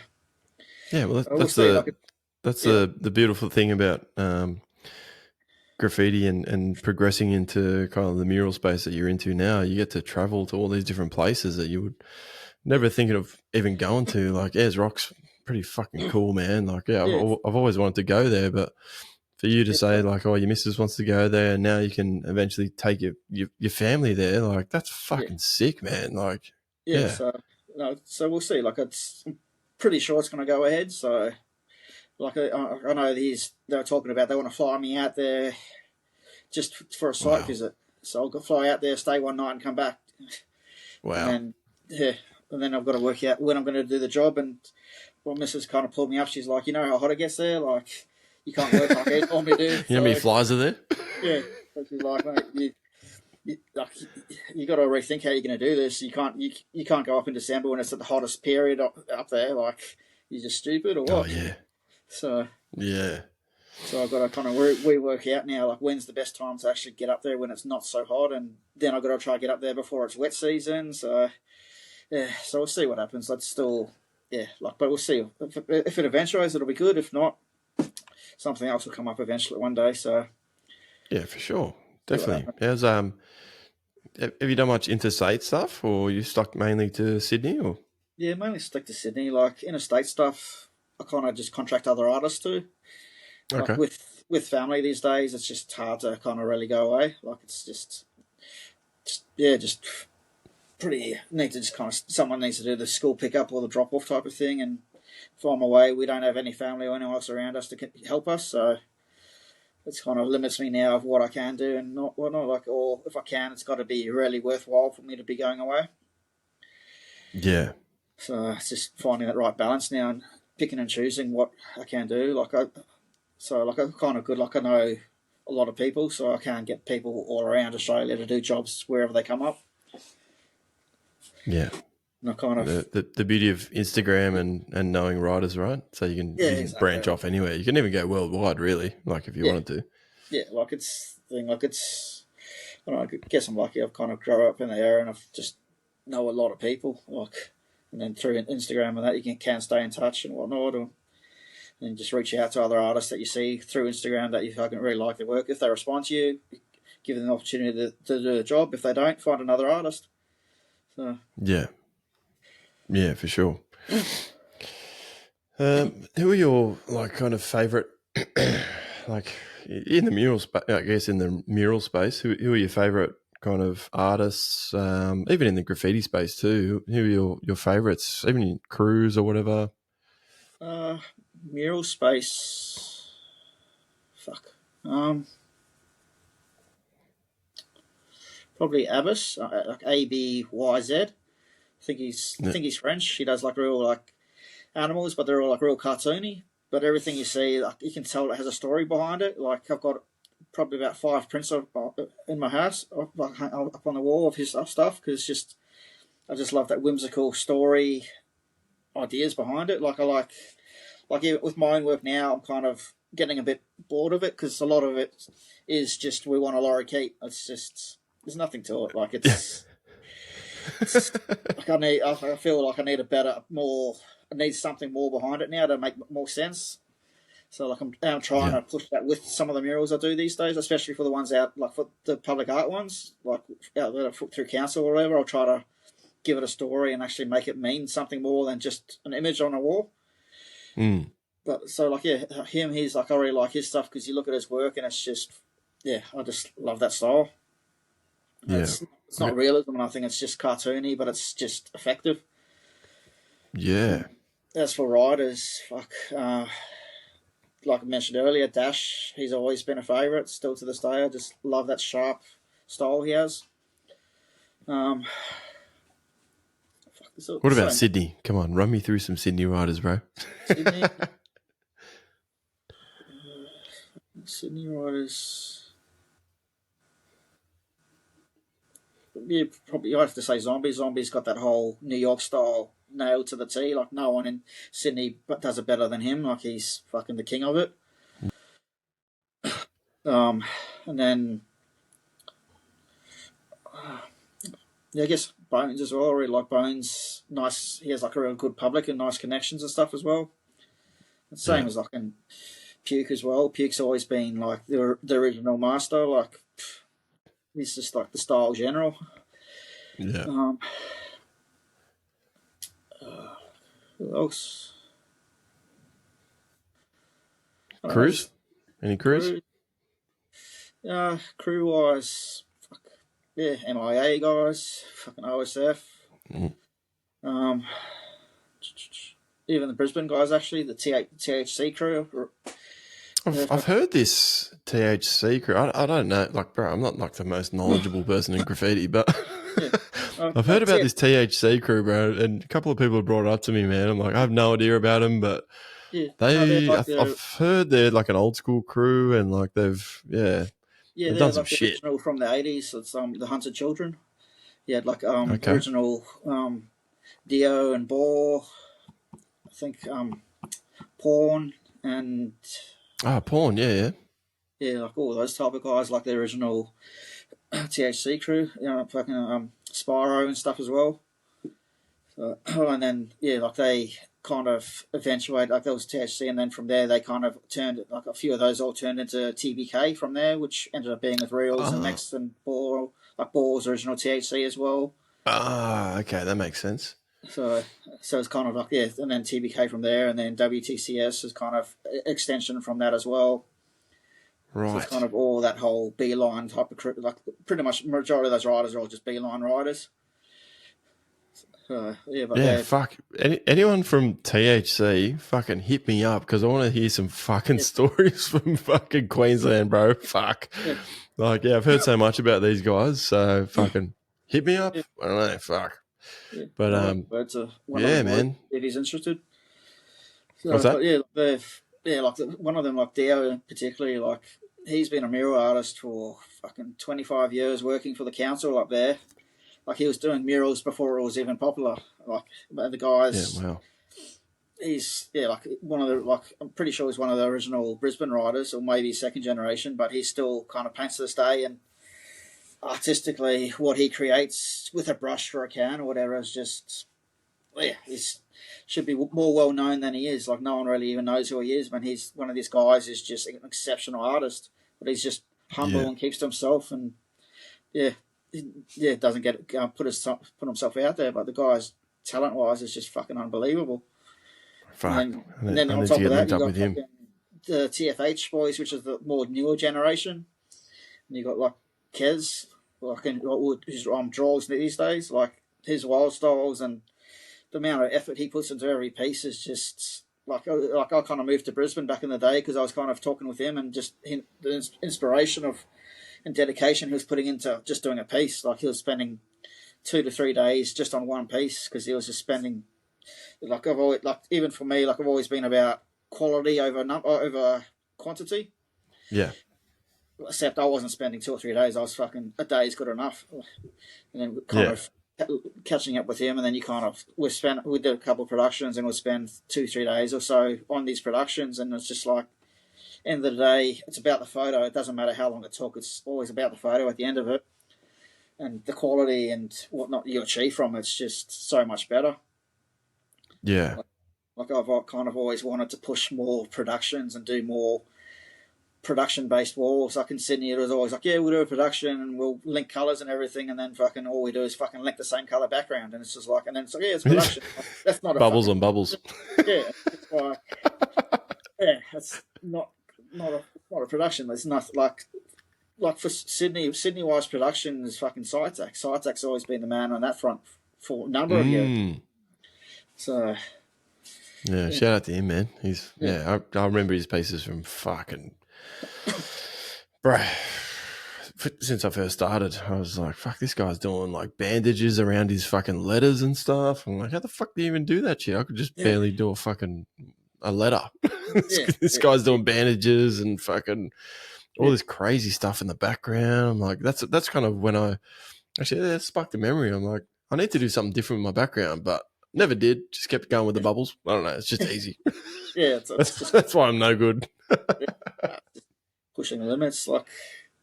Yeah, well, we'll see. Like, that's yeah, the beautiful thing about graffiti and progressing into kind of the mural space that you're into now. You get to travel to all these different places that you would never think of even going to. Like Ayers Rock's pretty fucking cool, man. Like, yeah, yeah, I've always wanted to go there, but for you to say like, oh, your missus wants to go there, and now you can eventually take your family there, like that's yeah, fucking sick, man. Like, yeah. yeah, So no, so we'll see. Like it's I'm pretty sure it's going to go ahead. So like I know they're talking about they want to fly me out there just for a site wow, visit. So I'll go fly out there, stay one night, and come back, and wow. then yeah, and then I've got to work out when I'm going to do the job. And well, Mrs. kind of pulled me up. She's like, you know how hot it gets there, like you can't work like you normally do. You know how many flies are there? Yeah, so she's like, mate, you got to rethink how you're going to do this. You can't go up in December when it's at the hottest period up there. Like you're just stupid or Oh what? yeah, So yeah. so I've got to kind of rework out now, like when's the best time to actually get up there when it's not so hot, and then I've got to try to get up there before it's wet season. So yeah, so we'll see what happens. That's still but we'll see. If it eventuates, it'll be good. If not, something else will come up eventually one day. So Yeah, for sure. see what Definitely. happens. Have you done much interstate stuff, or you stuck mainly to Sydney? Or Yeah, mainly stick to Sydney. Like interstate stuff, I kind of just contract other artists to. Like okay, with family these days, it's just hard to kind of really go away. Like it's just pretty need to just kind of someone needs to do the school pickup or the drop off type of thing. And if I'm away, we don't have any family or anyone else around us to help us, so it's kind of limits me now of what I can do and not whatnot. Like, or if I can, it's got to be really worthwhile for me to be going away. yeah, So it's just finding that right balance now and picking and choosing what I can do. I'm kind of good. Like I know a lot of people, so I can get people all around Australia to do jobs wherever they come up. yeah. And I kind of The beauty of Instagram and knowing writers, right? So yeah, you can exactly. branch off anywhere. You can even go worldwide, really. Like if you Yeah, wanted to. yeah. Like it's thing. Like it's. I don't know. I guess I'm lucky. I've kind of grown up in the area, and I've just know a lot of people. Like, and then through Instagram and that, you can stay in touch and whatnot, and just reach out to other artists that you see through Instagram that you fucking really like their work. If they respond to you, give them the opportunity to do the job. If they don't, find another artist. So Yeah, yeah, for sure. Who are your like kind of favorite, like in the mural space? I guess in the mural space, who are your favorite kind of artists? Even in the graffiti space too. Who are your favorites? Even in crews or whatever. uh, mural space. Fuck. Probably Abyss, like Abyz. I Yeah, think he's French. He does like real like animals, but they're all like real cartoony. But everything you see, like you can tell, it has a story behind it. Like I've got probably about 5 prints in my house, like up on the wall of his stuff, because just I just love that whimsical story ideas behind it. Like with my own work now, I'm kind of getting a bit bored of it because a lot of it is just we want a lorikeet. It's just there's nothing to it. Like it's like I feel like I need a better, more. I need something more behind it now to make more sense. So like I'm trying yeah, to push that with some of the murals I do these days, especially for the ones out like for the public art ones, like out there through council or whatever. I'll try to give it a story and actually make it mean something more than just an image on a wall. mm, But so like yeah, he's like I really like his stuff because you look at his work and it's just yeah, I just love that style. yeah, It's not realism, and I think it's just cartoony, but it's just effective. yeah, As for riders, like I mentioned earlier, Dash, he's always been a favourite, still to this day. I just love that sharp style he has. Um, What about so Sydney? Come on, run me through some Sydney riders, bro. Sydney, Sydney riders. Yeah, probably I have to say Zombie. Zombie's got that whole New York style nailed to the T. Like no one in Sydney does it better than him. Like he's fucking the king of it. And then yeah, I guess Bones as well. I really like Bones. Nice. He has like a real good public and nice connections and stuff as well. The same as like in Puke as well. Puke's always been like the original master. Like he's just like the style general. Yeah. Who else? Cruise? Any cruise? Crew wise, yeah, MIA guys, fucking OSF. Even the Brisbane guys, actually, the THC crew. I've heard this THC crew. I don't know, like, bro, I'm not like the most knowledgeable person in graffiti, but I've heard about this THC crew, bro, and a couple of people have brought it up to me, man. I'm like, I have no idea about them, but I've heard they're like an old school crew, and like they've done some like shit. Original from the 80s. It's the Hunted Children. Yeah, like original Dio and Boar. I think Porn and Porn, yeah, like all those type of guys, like the original THC crew, fucking Spyro and stuff as well. So, and then like they kind of eventuated, like there was THC, and then from there they kind of turned, like a few of those all turned into TBK from there, which ended up being with Reels and Next and Ball, like Ball's original THC as well. Okay, that makes sense. So it's kind of like and then TBK from there, and then WTCS is kind of extension from that as well. Right. So it's kind of all that whole beeline type of crew. Like pretty much majority of those riders are all just beeline riders. Fuck. Anyone from THC, fucking hit me up because I want to hear some fucking stories from fucking Queensland, bro. Fuck. Yeah. Like, I've heard so much about these guys, so fucking hit me up. I don't know, fuck. Yeah. But man, if he's interested. So, what's that? But like one of them, like Dio particularly, like he's been a mural artist for fucking 25 years, working for the council up there. Like he was doing murals before it was even popular. Like the guys. Yeah, wow. He's like one of the, like I'm pretty sure he's one of the original Brisbane riders, or maybe second generation, but he still kind of paints to this day, and artistically what he creates with a brush or a can or whatever is just he should be more well known than he is. Like no one really even knows who he is, but he's one of these guys who's just an exceptional artist, but he's just humble and keeps to himself, and doesn't get put himself out there, but the guy's talent wise is just fucking unbelievable. Fuck. And then on top of that, you got the TFH boys, which is the more newer generation, and you got like Kez, like who's draws these days, like his wild styles and the amount of effort he puts into every piece is just like I kind of moved to Brisbane back in the day because I was kind of talking with him, and just the inspiration of and dedication he was putting into just doing a piece. Like he was spending 2 to 3 days just on one piece because he was just spending, like I've always, like even for me, like I've always been about quality over quantity. Yeah. Except I wasn't spending 2 or 3 days. I was fucking a day's good enough, and then kind of catching up with him, and then you kind of we did a couple of productions, and we'll spend 2-3 days or so on these productions, and it's just like, end of the day, it's about the photo. It doesn't matter how long it took. It's always about the photo at the end of it, and the quality and whatnot you achieve from it's just so much better. Yeah. Like I've kind of always wanted to push more productions and do more production-based walls. Like in Sydney, it was always like, we'll do a production and we'll link colours and everything, and then fucking all we do is fucking link the same colour background, and it's just like, and then it's like, it's production. That's not a bubbles on bubbles. Yeah, it's like, it's not a production. It's not like for Sydney-wise production is fucking Sitek. Sitek's always been the man on that front for a number of years. So. Yeah, shout out to him, man. He's I remember his pieces from fucking bro. Since I first started, I was like, fuck, this guy's doing like bandages around his fucking letters and stuff. I'm like, how the fuck do you even do that shit? I could just barely do a fucking a letter. Yeah, This guy's doing bandages and fucking all this crazy stuff in the background. I'm like, that's kind of when I actually that sparked a memory. I'm like, I need to do something different with my background, but never did. Just kept going with the bubbles. I don't know. It's just easy. yeah. It's just That's why I'm no good. just pushing the limits. Like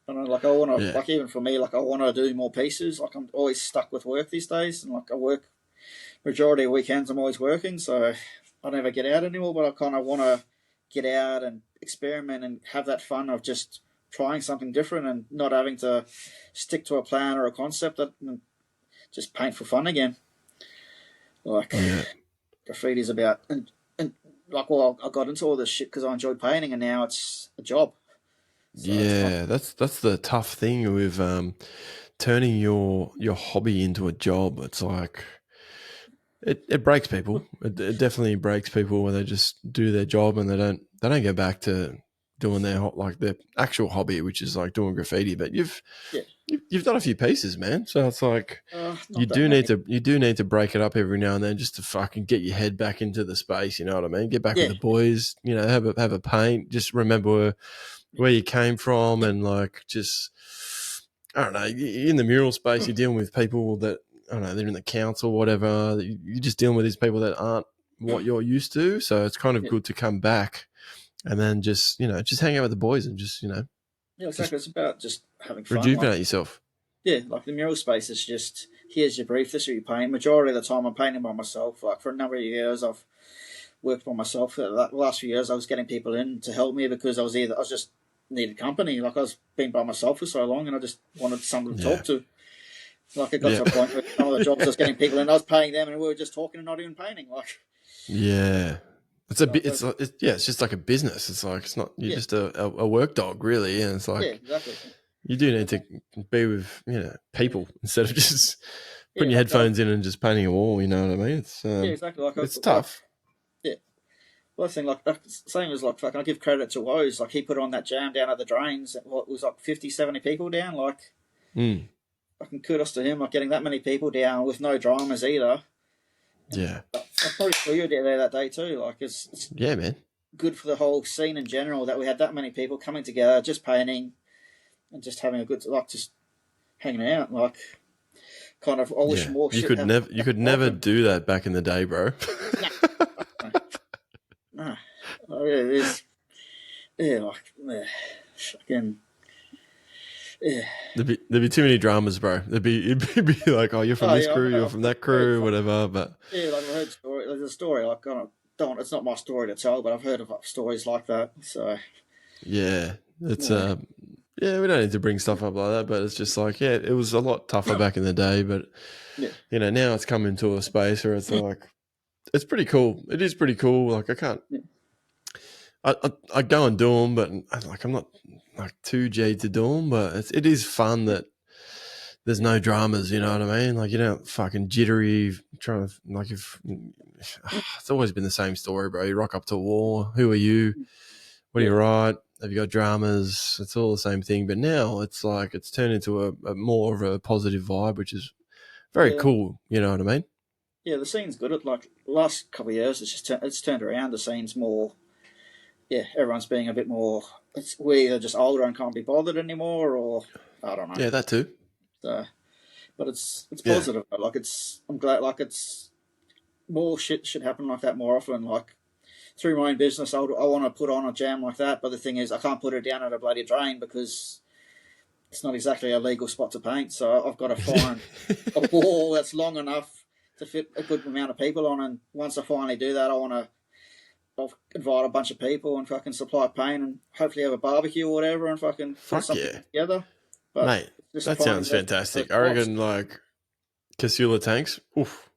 I don't know, like I want to, Yeah. like even for me, like I want to do more pieces. Like I'm always stuck with work these days, and like I work majority of weekends. I'm always working, so I never get out anymore. But I kind of want to get out and experiment and have that fun of just trying something different and not having to stick to a plan or a concept and just paint for fun again. Like Yeah. graffiti's about and like well, I got into all this shit because I enjoyed painting, and now it's a job. So it's kind Yeah, that's the tough thing with turning your hobby into a job. It's like it breaks people. It definitely breaks people when they just do their job and they don't go back to doing like their actual hobby, which is like doing graffiti. But yeah, you've done a few pieces, man. So it's like not that many. you do need to break it up every now and then just to fucking get your head back into the space. You know what I mean? Get back with Yeah, the boys. You know, have a paint. Just remember where you came from and like just I don't know. In the mural space, you're dealing with people that I don't know. They're in the council, whatever. You're just dealing with these people that aren't what you're used to. So it's kind of yeah, good to come back and then just just hang out with the boys and just yeah, just exactly. It's about just having fun. Like rejuvenate yourself. yeah, like the mural space is just here's your brief, this is what you paint. Majority of the time, I'm painting by myself. Like for a number of years, I've worked by myself. For the last few years, I was getting people in to help me because I was just needed company. Like I was being by myself for so long, and I just wanted someone to Yeah. talk to. Like it got Yeah. to a point where some of the jobs I was getting people in, I was paying them, and we were just talking and not even painting. Like, Yeah. It's a bit. like It's just like a business. It's like it's not. You're yeah, just a work dog, really. And it's yeah, like exactly. you do need to be with people instead of just Yeah, putting your like that. headphones in and just painting a wall. You know what I mean? Yeah, exactly. It's tough. Yeah. Well, I think like that same as like fucking. I give credit to Woes. Like he put on that jam down at the drains. It was like 50, 70 people down. Like Mm. fucking kudos to him. Like getting that many people down with no dramas either. And Yeah. I probably saw you there that day too. Like it's Yeah, man. good for the whole scene in general that we had that many people coming together, just painting and just having a good like just hanging out. Like kind of I wish Yeah. more shit happened. You could never do that back in the day, bro. Nah, oh, yeah, it is. Yeah, like fucking yeah. There'd be too many dramas, bro. It'd be like, oh, you're from Oh this yeah, crew, you're I've from that heard crew, whatever. But yeah, like I've heard story. There's a story like kind of don't. It's not my story to tell, but I've heard of stories like that. So yeah, it's yeah, yeah, we don't need to bring stuff up like that, but it's just like, yeah, it was a lot tougher back in the day, but yeah, now it's come into a space where it's like, it's pretty cool. It is pretty cool. Like I can't, yeah, I go and do them, but like I'm not like too G to do them, but it is fun that there's no dramas. You know what I mean? Like you don't fucking jittery trying to like if it's always been the same story, bro. You rock up to a war. Who are you? What do yeah, you write? Have you got dramas? It's all the same thing. But now it's like it's turned into a more of a positive vibe, which is very yeah. cool. You know what I mean? Yeah, the scene's good. At like the last couple of years, it's turned around. The scene's more. Yeah, everyone's being a bit more. We're either just older and can't be bothered anymore, or I don't know. Yeah, that too. So, but it's Yeah. positive. Like I'm glad. Like it's more shit should happen like that more often. Like through my own business, I want to put on a jam like that. But the thing is, I can't put it down at a bloody drain because it's not exactly a legal spot to paint. So I've got to find a wall that's long enough to fit a good amount of people on. And once I finally do that, I'll invite a bunch of people and fucking supply paint and hopefully have a barbecue or whatever and fucking put Fuck something yeah, together. But mate. just That finding sounds those fantastic. I spots. reckon like Casula tanks. Oof,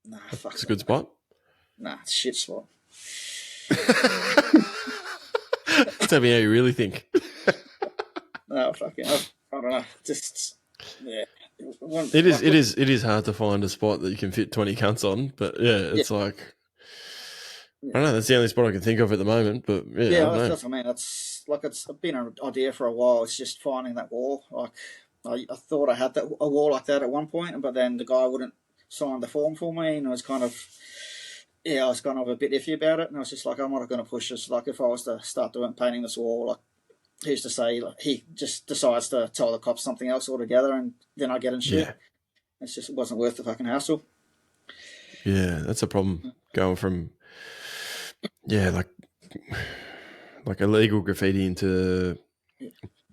Nah, fuck it's a that. good spot. Nah, it's a shit spot. Tell me how you really think. No, fucking, I don't know. Just, yeah. It is hard to find a spot that you can fit 20 cunts on, but yeah, Yeah, it's like yeah. I don't know. That's the only spot I can think of at the moment, but yeah, I Yeah, don't know. that's what I mean. It's been an idea for a while. It's just finding that wall. Like, I thought I had a wall like that at one point, but then the guy wouldn't sign the form for me, and it was kind of, yeah, I was kind of a bit iffy about it, and I was just like, I'm not going to push this. Like, if I was to start painting this wall, like, who's to say like, he just decides to tell the cops something else altogether, and then I get in shit. Yeah. It wasn't worth the fucking hassle. Yeah, that's a problem. Going from like illegal graffiti into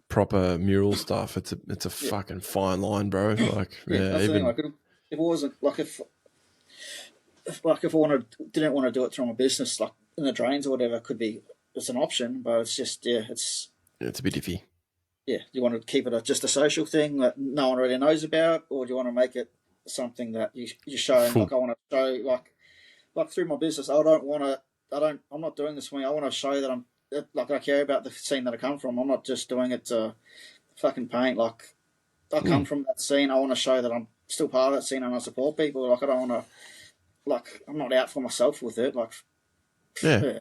proper mural stuff. It's a fucking fine line, bro. Like That's the thing. Like, if it wasn't like if I didn't want to do it from a business, like in the drains or whatever, it's an option, but it's just it's a bit iffy. Yeah, do you want to keep it just a social thing that no one really knows about, or do you want to make it something that you show? Like, I want to show like through my business. I'm not doing this for me. I want to show that I care about the scene that I come from. I'm not just doing it to fucking paint. Like, I come from that scene. I want to show that I'm still part of that scene and I support people. Like, I don't want to. Like, I'm not out for myself with it. Like, yeah.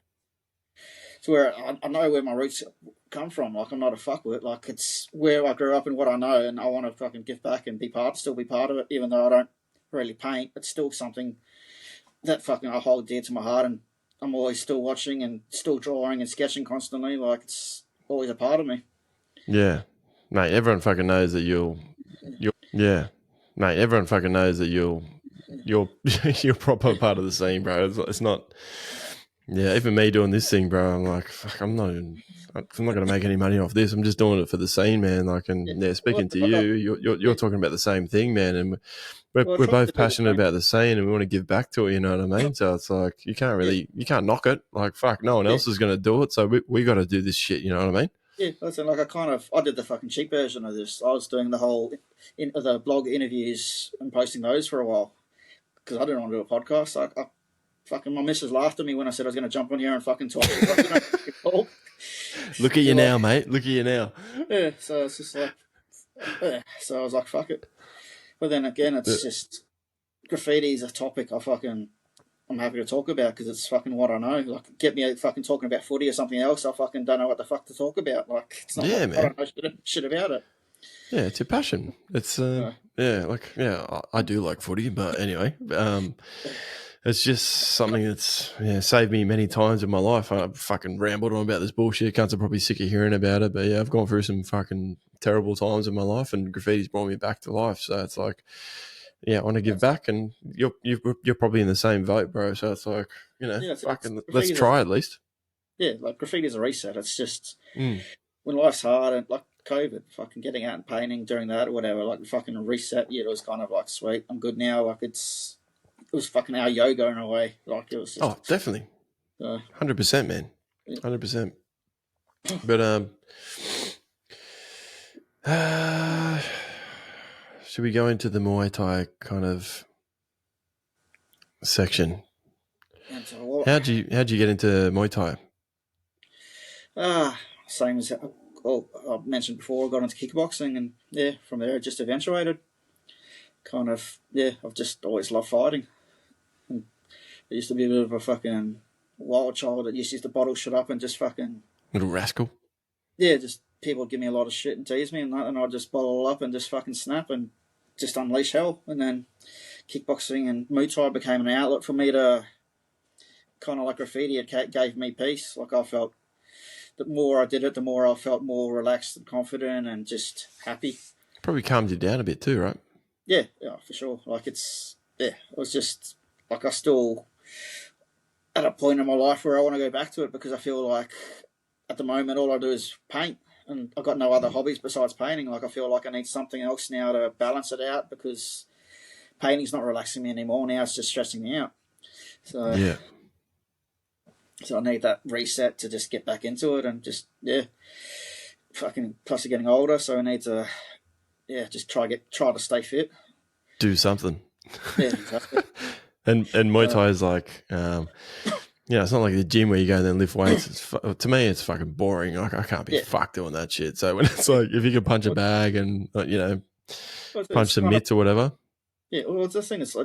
It's where I know where my roots come from. Like, I'm not a fuckwit. Like, it's where I grew up and what I know, and I want to fucking give back and still be part of it, even though I don't really paint. It's still something that fucking I hold dear to my heart, and I'm always still watching and still drawing and sketching constantly. Like, it's always a part of me. Yeah, mate. Everyone fucking knows that you're. Yeah, mate. Everyone fucking knows that you're proper part of the scene, bro. It's not. Yeah, even me doing this thing, bro. I'm like, fuck. I'm not going to make any money off this. I'm just doing it for the scene, man. Like, and speaking to you, you're talking about the same thing, man. And we're both passionate about the scene, and we want to give back to it. You know what I mean? So it's like you can't knock it. Like, fuck, no one else is going to do it, so we got to do this shit. You know what I mean? Yeah, listen, like I did the fucking cheap version of this. I was doing the whole the blog interviews and posting those for a while because I didn't want to do a podcast. I fucking, my missus laughed at me when I said I was going to jump on here and fucking talk. Look at you now, mate. Look at you now. Yeah, so it's just like, so I was like, fuck it. But then again, it's just graffiti is a topic I'm happy to talk about because it's fucking what I know. Like, get me fucking talking about footy or something else, I fucking don't know what the fuck to talk about. Like, it's not. Yeah, man. I don't know shit about it. Yeah, it's your passion. It's I do like footy, but anyway, it's just something that's saved me many times in my life. I fucking rambled on about this bullshit. Cunts are probably sick of hearing about it, but yeah, I've gone through some fucking terrible times in my life, and graffiti's brought me back to life. So it's like, yeah, I want to give back, and you're probably in the same boat, bro. So it's like, let's try at least. Yeah, like graffiti's a reset. It's just when life's hard and like COVID, fucking getting out and painting during that or whatever, like fucking reset. Yeah, it was kind of like, sweet, I'm good now. Like it was fucking our yoga in a way. Like it was. Just, definitely. 100%, man. 100%. But should we go into the Muay Thai kind of section? How'd you get into Muay Thai? Same as I've mentioned before. I got into kickboxing, and from there it just eventuated. Kind of, I've just always loved fighting. And I used to be a bit of a fucking wild child that used to bottle shit up and just fucking little rascal. Yeah, just people would give me a lot of shit and tease me, and I'd just bottle up and just fucking snap and just unleash hell. And then kickboxing and Muay Thai became an outlet for me to kind of like graffiti. It gave me peace. Like I felt the more I did it, the more I felt more relaxed and confident and just happy. Probably calmed you down a bit too, right? Yeah, for sure. Like it was just like I still at a point in my life where I want to go back to it because I feel like at the moment all I do is paint and I've got no other hobbies besides painting. Like I feel like I need something else now to balance it out because painting's not relaxing me anymore. Now it's just stressing me out. So yeah. So I need that reset to just get back into it and just fucking plus I'm getting older, so I need to just try to stay fit. Do something. Yeah, exactly. and Muay Thai is like it's not like the gym where you go and then lift weights. To me, it's fucking boring. Like I can't be fucked doing that shit. So when it's like if you can punch a bag and punch some mitts or whatever. Yeah, well, the thing is,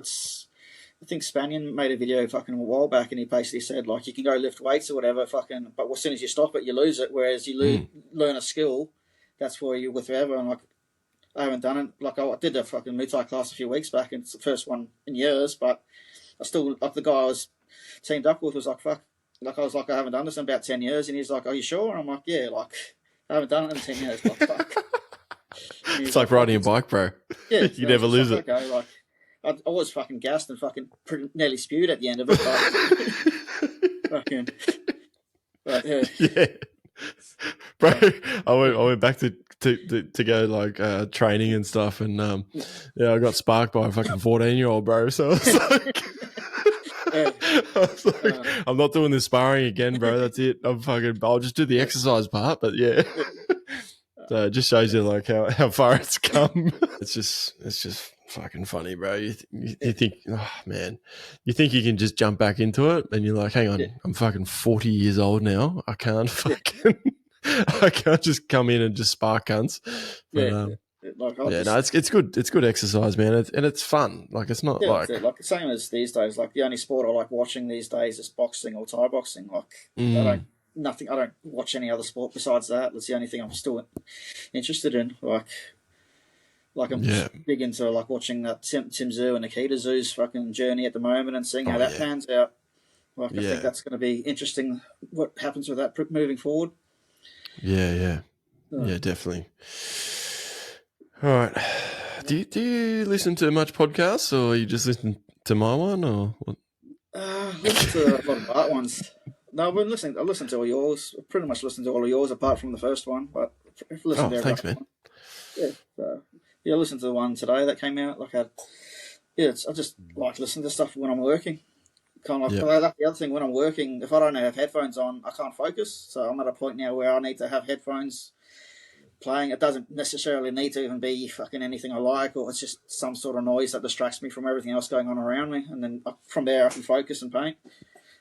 I think Spanian made a video fucking a while back, and he basically said like you can go lift weights or whatever, fucking, but as soon as you stop it, you lose it. Whereas you learn a skill, that's where you're with forever. And like I haven't done it. Like I did a fucking Muay Thai class a few weeks back, and it's the first one in years, but I still like the guy I was teamed up with was like, fuck. Like, I was like, I haven't done this in about 10 years. And he's like, are you sure? And I'm like, yeah, like, I haven't done it in 10 years. Like, fuck. It's like riding a bike, bro. Yeah. You never lose like, it. okay, like, I was fucking gassed and fucking nearly spewed at the end of it. But, fucking, but, yeah. Yeah. Bro, I went back to go like training and stuff, and yeah, I got sparked by a fucking 14-year-old, bro. So I was like, I'm not doing this sparring again, bro. That's it. I'll just do the exercise part, but yeah. So it just shows you like how far it's come. It's just fucking funny, bro. You think, oh man, you think you can just jump back into it, and you're like, hang on, I'm fucking 40 years old now. I can't fucking, I can't just come in and just spark cunts. But, no, it's good. It's good exercise, man, and it's fun. Like it's not like the same as these days. Like the only sport I like watching these days is boxing or Thai boxing. Like I don't watch any other sport besides that. That's the only thing I'm still interested in. Like I'm big into like watching that Tim Tszyu and Nikita Tszyu's fucking journey at the moment and seeing how that pans out. Like I think that's going to be interesting. What happens with that moving forward? Yeah, definitely. All right. Do you listen to much podcasts, or you just listen to my one, or what? Listen to a lot of art ones. No, I've been listening. I listened to all yours. I pretty much listened to all of yours apart from the first one. But if you listen to thanks, man. One, I listened to the one today that came out. I just like listening to stuff when I'm working. Kind of like that's the other thing. When I'm working, if I don't have headphones on, I can't focus. So I'm at a point now where I need to have headphones playing. It doesn't necessarily need to even be fucking anything I like, or it's just some sort of noise that distracts me from everything else going on around me, and then from there I can focus and paint.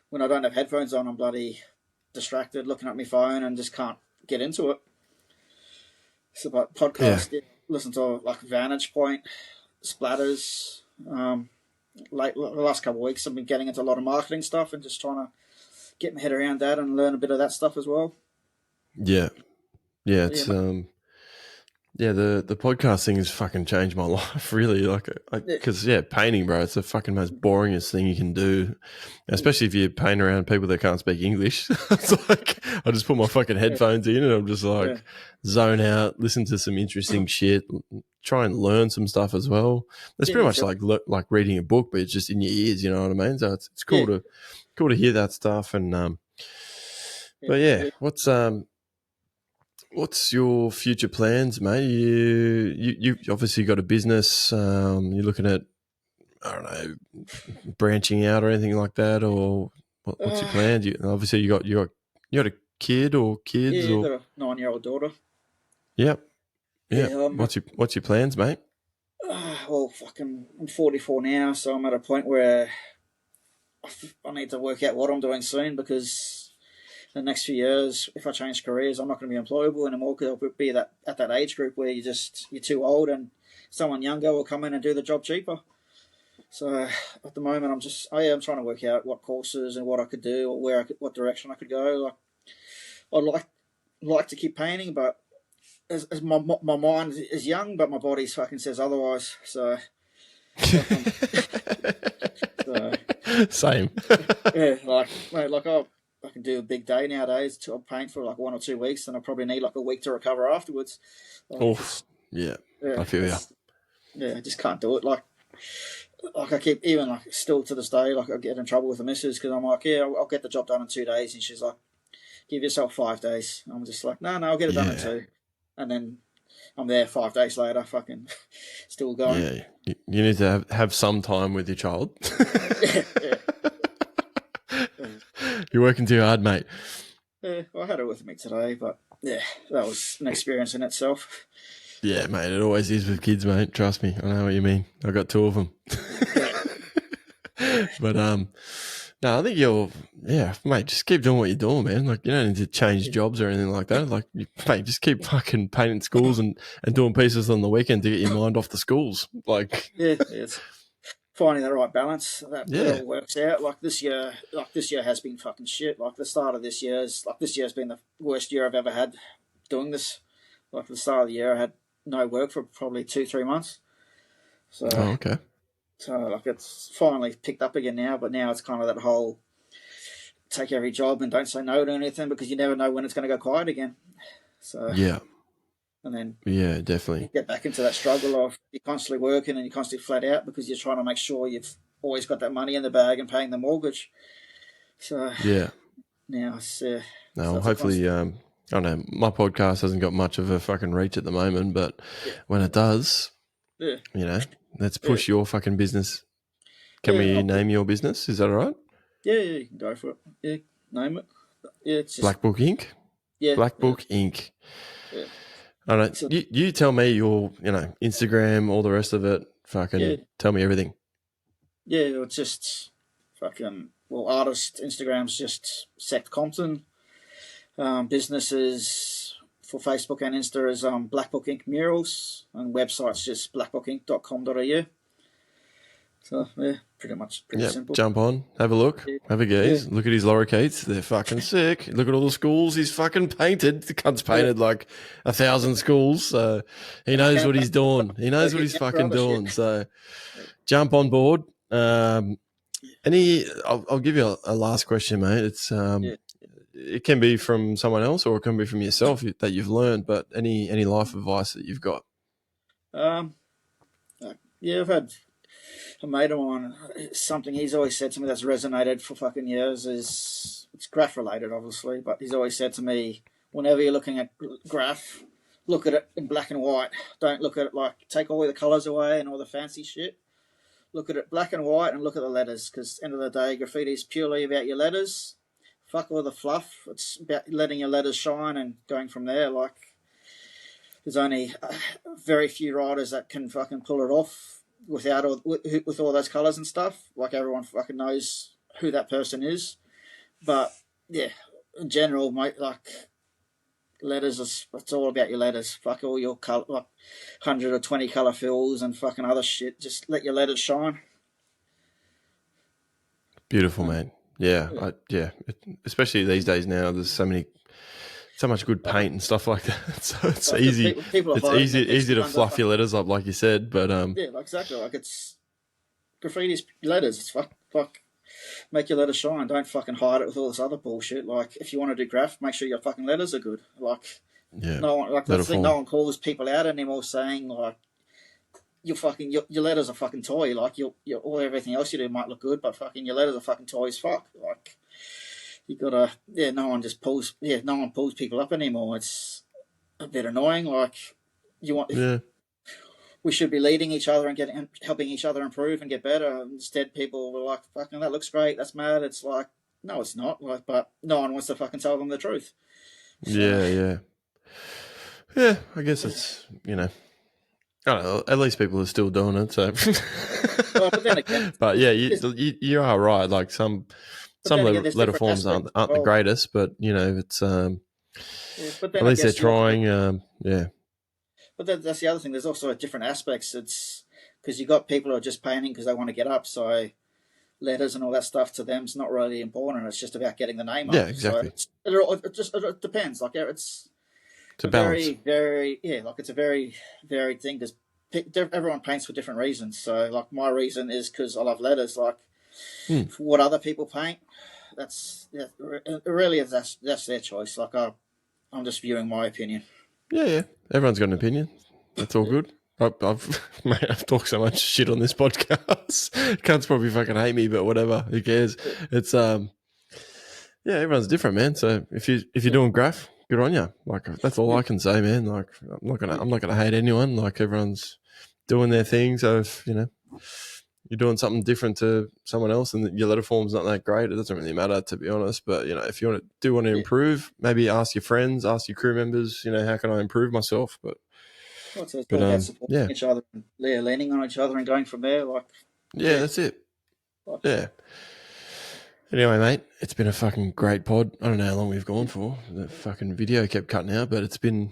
When I don't have headphones on, I'm bloody distracted, looking at my phone, and just can't get into it. So, but podcast, listen to like Vantage Point, Splatters. The last couple of weeks, I've been getting into a lot of marketing stuff and just trying to get my head around that and learn a bit of that stuff as well. Yeah, it's the podcast thing has fucking changed my life, really. Like, because painting, bro, it's the fucking most boringest thing you can do, especially if you paint around people that can't speak English. It's like I just put my fucking headphones in and I'm just like zone out, listen to some interesting shit, try and learn some stuff as well. It's pretty much like reading a book, but it's just in your ears. You know what I mean? So it's cool to hear that stuff. And what's your future plans, mate? You obviously got a business. You're looking at, I don't know, branching out or anything like that, or what's your plans? Obviously you got a kid or kids? Yeah, I've got a 9-year-old daughter. Yep. Yeah. What's your plans, mate? Well, I'm 44 now, so I'm at a point where I need to work out what I'm doing soon, because the next few years, if I change careers, I'm not going to be employable anymore, because I'll be at that age group where you're too old and someone younger will come in and do the job cheaper. So at the moment, I'm trying to work out what courses and what I could do, or what direction I could go. I'd like to keep painting, but as my mind is young, but my body fucking says otherwise. So, same. I can do a big day nowadays. I'll paint for like 1 or 2 weeks, and I probably need like a week to recover afterwards. I feel you. Yeah, I just can't do it. Like I keep, even like still to this day, like I get in trouble with the missus because I'm like, I'll get the job done in 2 days, and she's like, give yourself 5 days. I'm just like, no, I'll get it done in 2, and then I'm there 5 days later, fucking still going. Yeah, you need to have some time with your child. You're working too hard, mate. Yeah, I had it with me today, but yeah, that was an experience in itself. Yeah, mate, it always is with kids, mate. Trust me, I know what you mean. I got 2 of them. But no, I think mate, just keep doing what you're doing, man. Like, you don't need to change jobs or anything like that. Like, mate, just keep fucking painting schools and doing pieces on the weekend to get your mind off the schools. Like, it's finding the right balance that all works out. Like this year has been fucking shit. Like the start of this year's been the worst year I've ever had doing this. Like the start of the year, I had no work for probably 2-3 months. So okay. So like it's finally picked up again now, but now it's kind of that whole take every job and don't say no to anything because you never know when it's going to go quiet again. So Yeah. and then Yeah, definitely. get back into that struggle of you're constantly working and you're constantly flat out because you're trying to make sure you've always got that money in the bag and paying the mortgage. So Yeah. now it's No, so it's a hopefully, constant. I don't know, my podcast hasn't got much of a fucking reach at the moment, but Yeah, when it does, yeah, you know, let's yeah, push your fucking business. Can yeah. we name your business? Is that all right? Yeah, yeah, you can go for it. Yeah, name it. Yeah, it's just Black Book Inc. yeah, Black yeah, Book Inc. yeah. I don't. So You tell me your Instagram, all the rest of it. yeah, Fucking tell me everything. yeah. It's just fucking artist Instagram's just Sekt Compton. Businesses for Facebook and Insta is Black Book Inc. Murals, and website's just blackbookinc.com.au. So yeah, pretty Yeah, simple. jump on, have a look, Yeah, have a yeah, gaze. Look at his lorikeets; they're fucking sick. Look at all the schools he's fucking painted. The cunt's yeah. painted like 1,000 schools, so he And I knows can't what he's doing. He knows what get he's down for fucking other shit. doing. So jump on board. I'll give you a last question, mate. It's Yeah. it can be from someone else or it can be from yourself that you've learned. But any life advice that you've got? Um. Yeah, I've had a mate of mine. Something he's always said to me that's resonated for fucking years is it's graph related, obviously, but he's always said to me, whenever you're looking at graph, look at it in black and white. Don't look at it like take all the colors away and all the fancy shit. Look at it black and white and look at the letters because end of the day, graffiti is purely about your letters. Fuck all the fluff. It's about letting your letters shine and going from there. Like there's only very few writers that can fucking pull it off without with all those colours and stuff. Like everyone fucking knows who that person is. But yeah, in general, mate, like letters is it's all about your letters. Fuck all your color, like 120 colour fills and fucking other shit. Just let your letters shine. Beautiful, mate. Yeah, especially these days now. There's so much good paint and stuff like that. So it's Like easy. people are It's hiding their easy to pixels under fluff your letters up, like you said. But yeah, like exactly. Like it's graffiti's letters. It's fuck. Make your letters shine. Don't fucking hide it with all this other bullshit. Like if you want to do graph, make sure your fucking letters are good. Like yeah, no one, like let that's it the thing. fall. No one calls people out anymore saying like your letters are fucking toy. Like your all everything else you do might look good, but fucking your letters are fucking toy as fuck. Like you gotta no one pulls people up anymore. It's a bit annoying. Like you want Yeah, we should be leading each other and helping each other improve and get better. Instead, people were like, "Fucking that looks great. That's mad." It's like, no, it's not. Like, but no one wants to fucking tell them the truth. So, yeah. I guess it's I don't know. At least people are still doing it. So, well, but then again, but yeah, you are right. Like some there's letter different forms aspects. aren't the Well, greatest, but it's yeah, but at then I least they're guess you also, trying. Yeah, but that's the other thing. There's also different aspects. It's because you got people who are just painting because they want to get up. So letters and all that stuff to them is not really important. It's just about getting the name yeah, up. So exactly. it depends. Like it's It's a balance. it's a very varied thing because everyone paints for different reasons. So like my reason is because I love letters. Like for what other people paint, that's their choice. Like I'm just viewing my opinion. Yeah. Everyone's got an opinion. That's all good. I've talked so much shit on this podcast. Cunts probably fucking hate me, but whatever. Who cares? It's everyone's different, man. So if you're doing graph, good on you. Like that's all I can say, man. Like I'm not gonna hate anyone. Like everyone's doing their thing. So if you're doing something different to someone else and your letter form's not that great, it doesn't really matter, to be honest. But if you want to improve, maybe ask your friends, ask your crew members. How can I improve myself? But It's all about supporting yeah, each other and leaning on each other and going from there. Like that's it. Yeah. Anyway, mate, it's been a fucking great pod. I don't know how long we've gone for. The fucking video kept cutting out, but it's been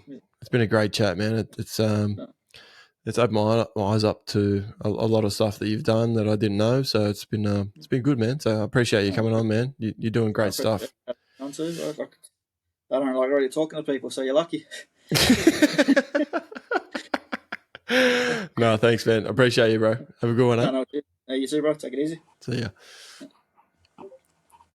a great chat, man. It's opened my eyes up to a lot of stuff that you've done that I didn't know. So it's been good, man. So I appreciate you coming on, man. You're doing great stuff. I don't like already talking to people, so you're lucky. No, thanks, man. I appreciate you, bro. Have a good one, eh? You too, bro. Take it easy. See ya.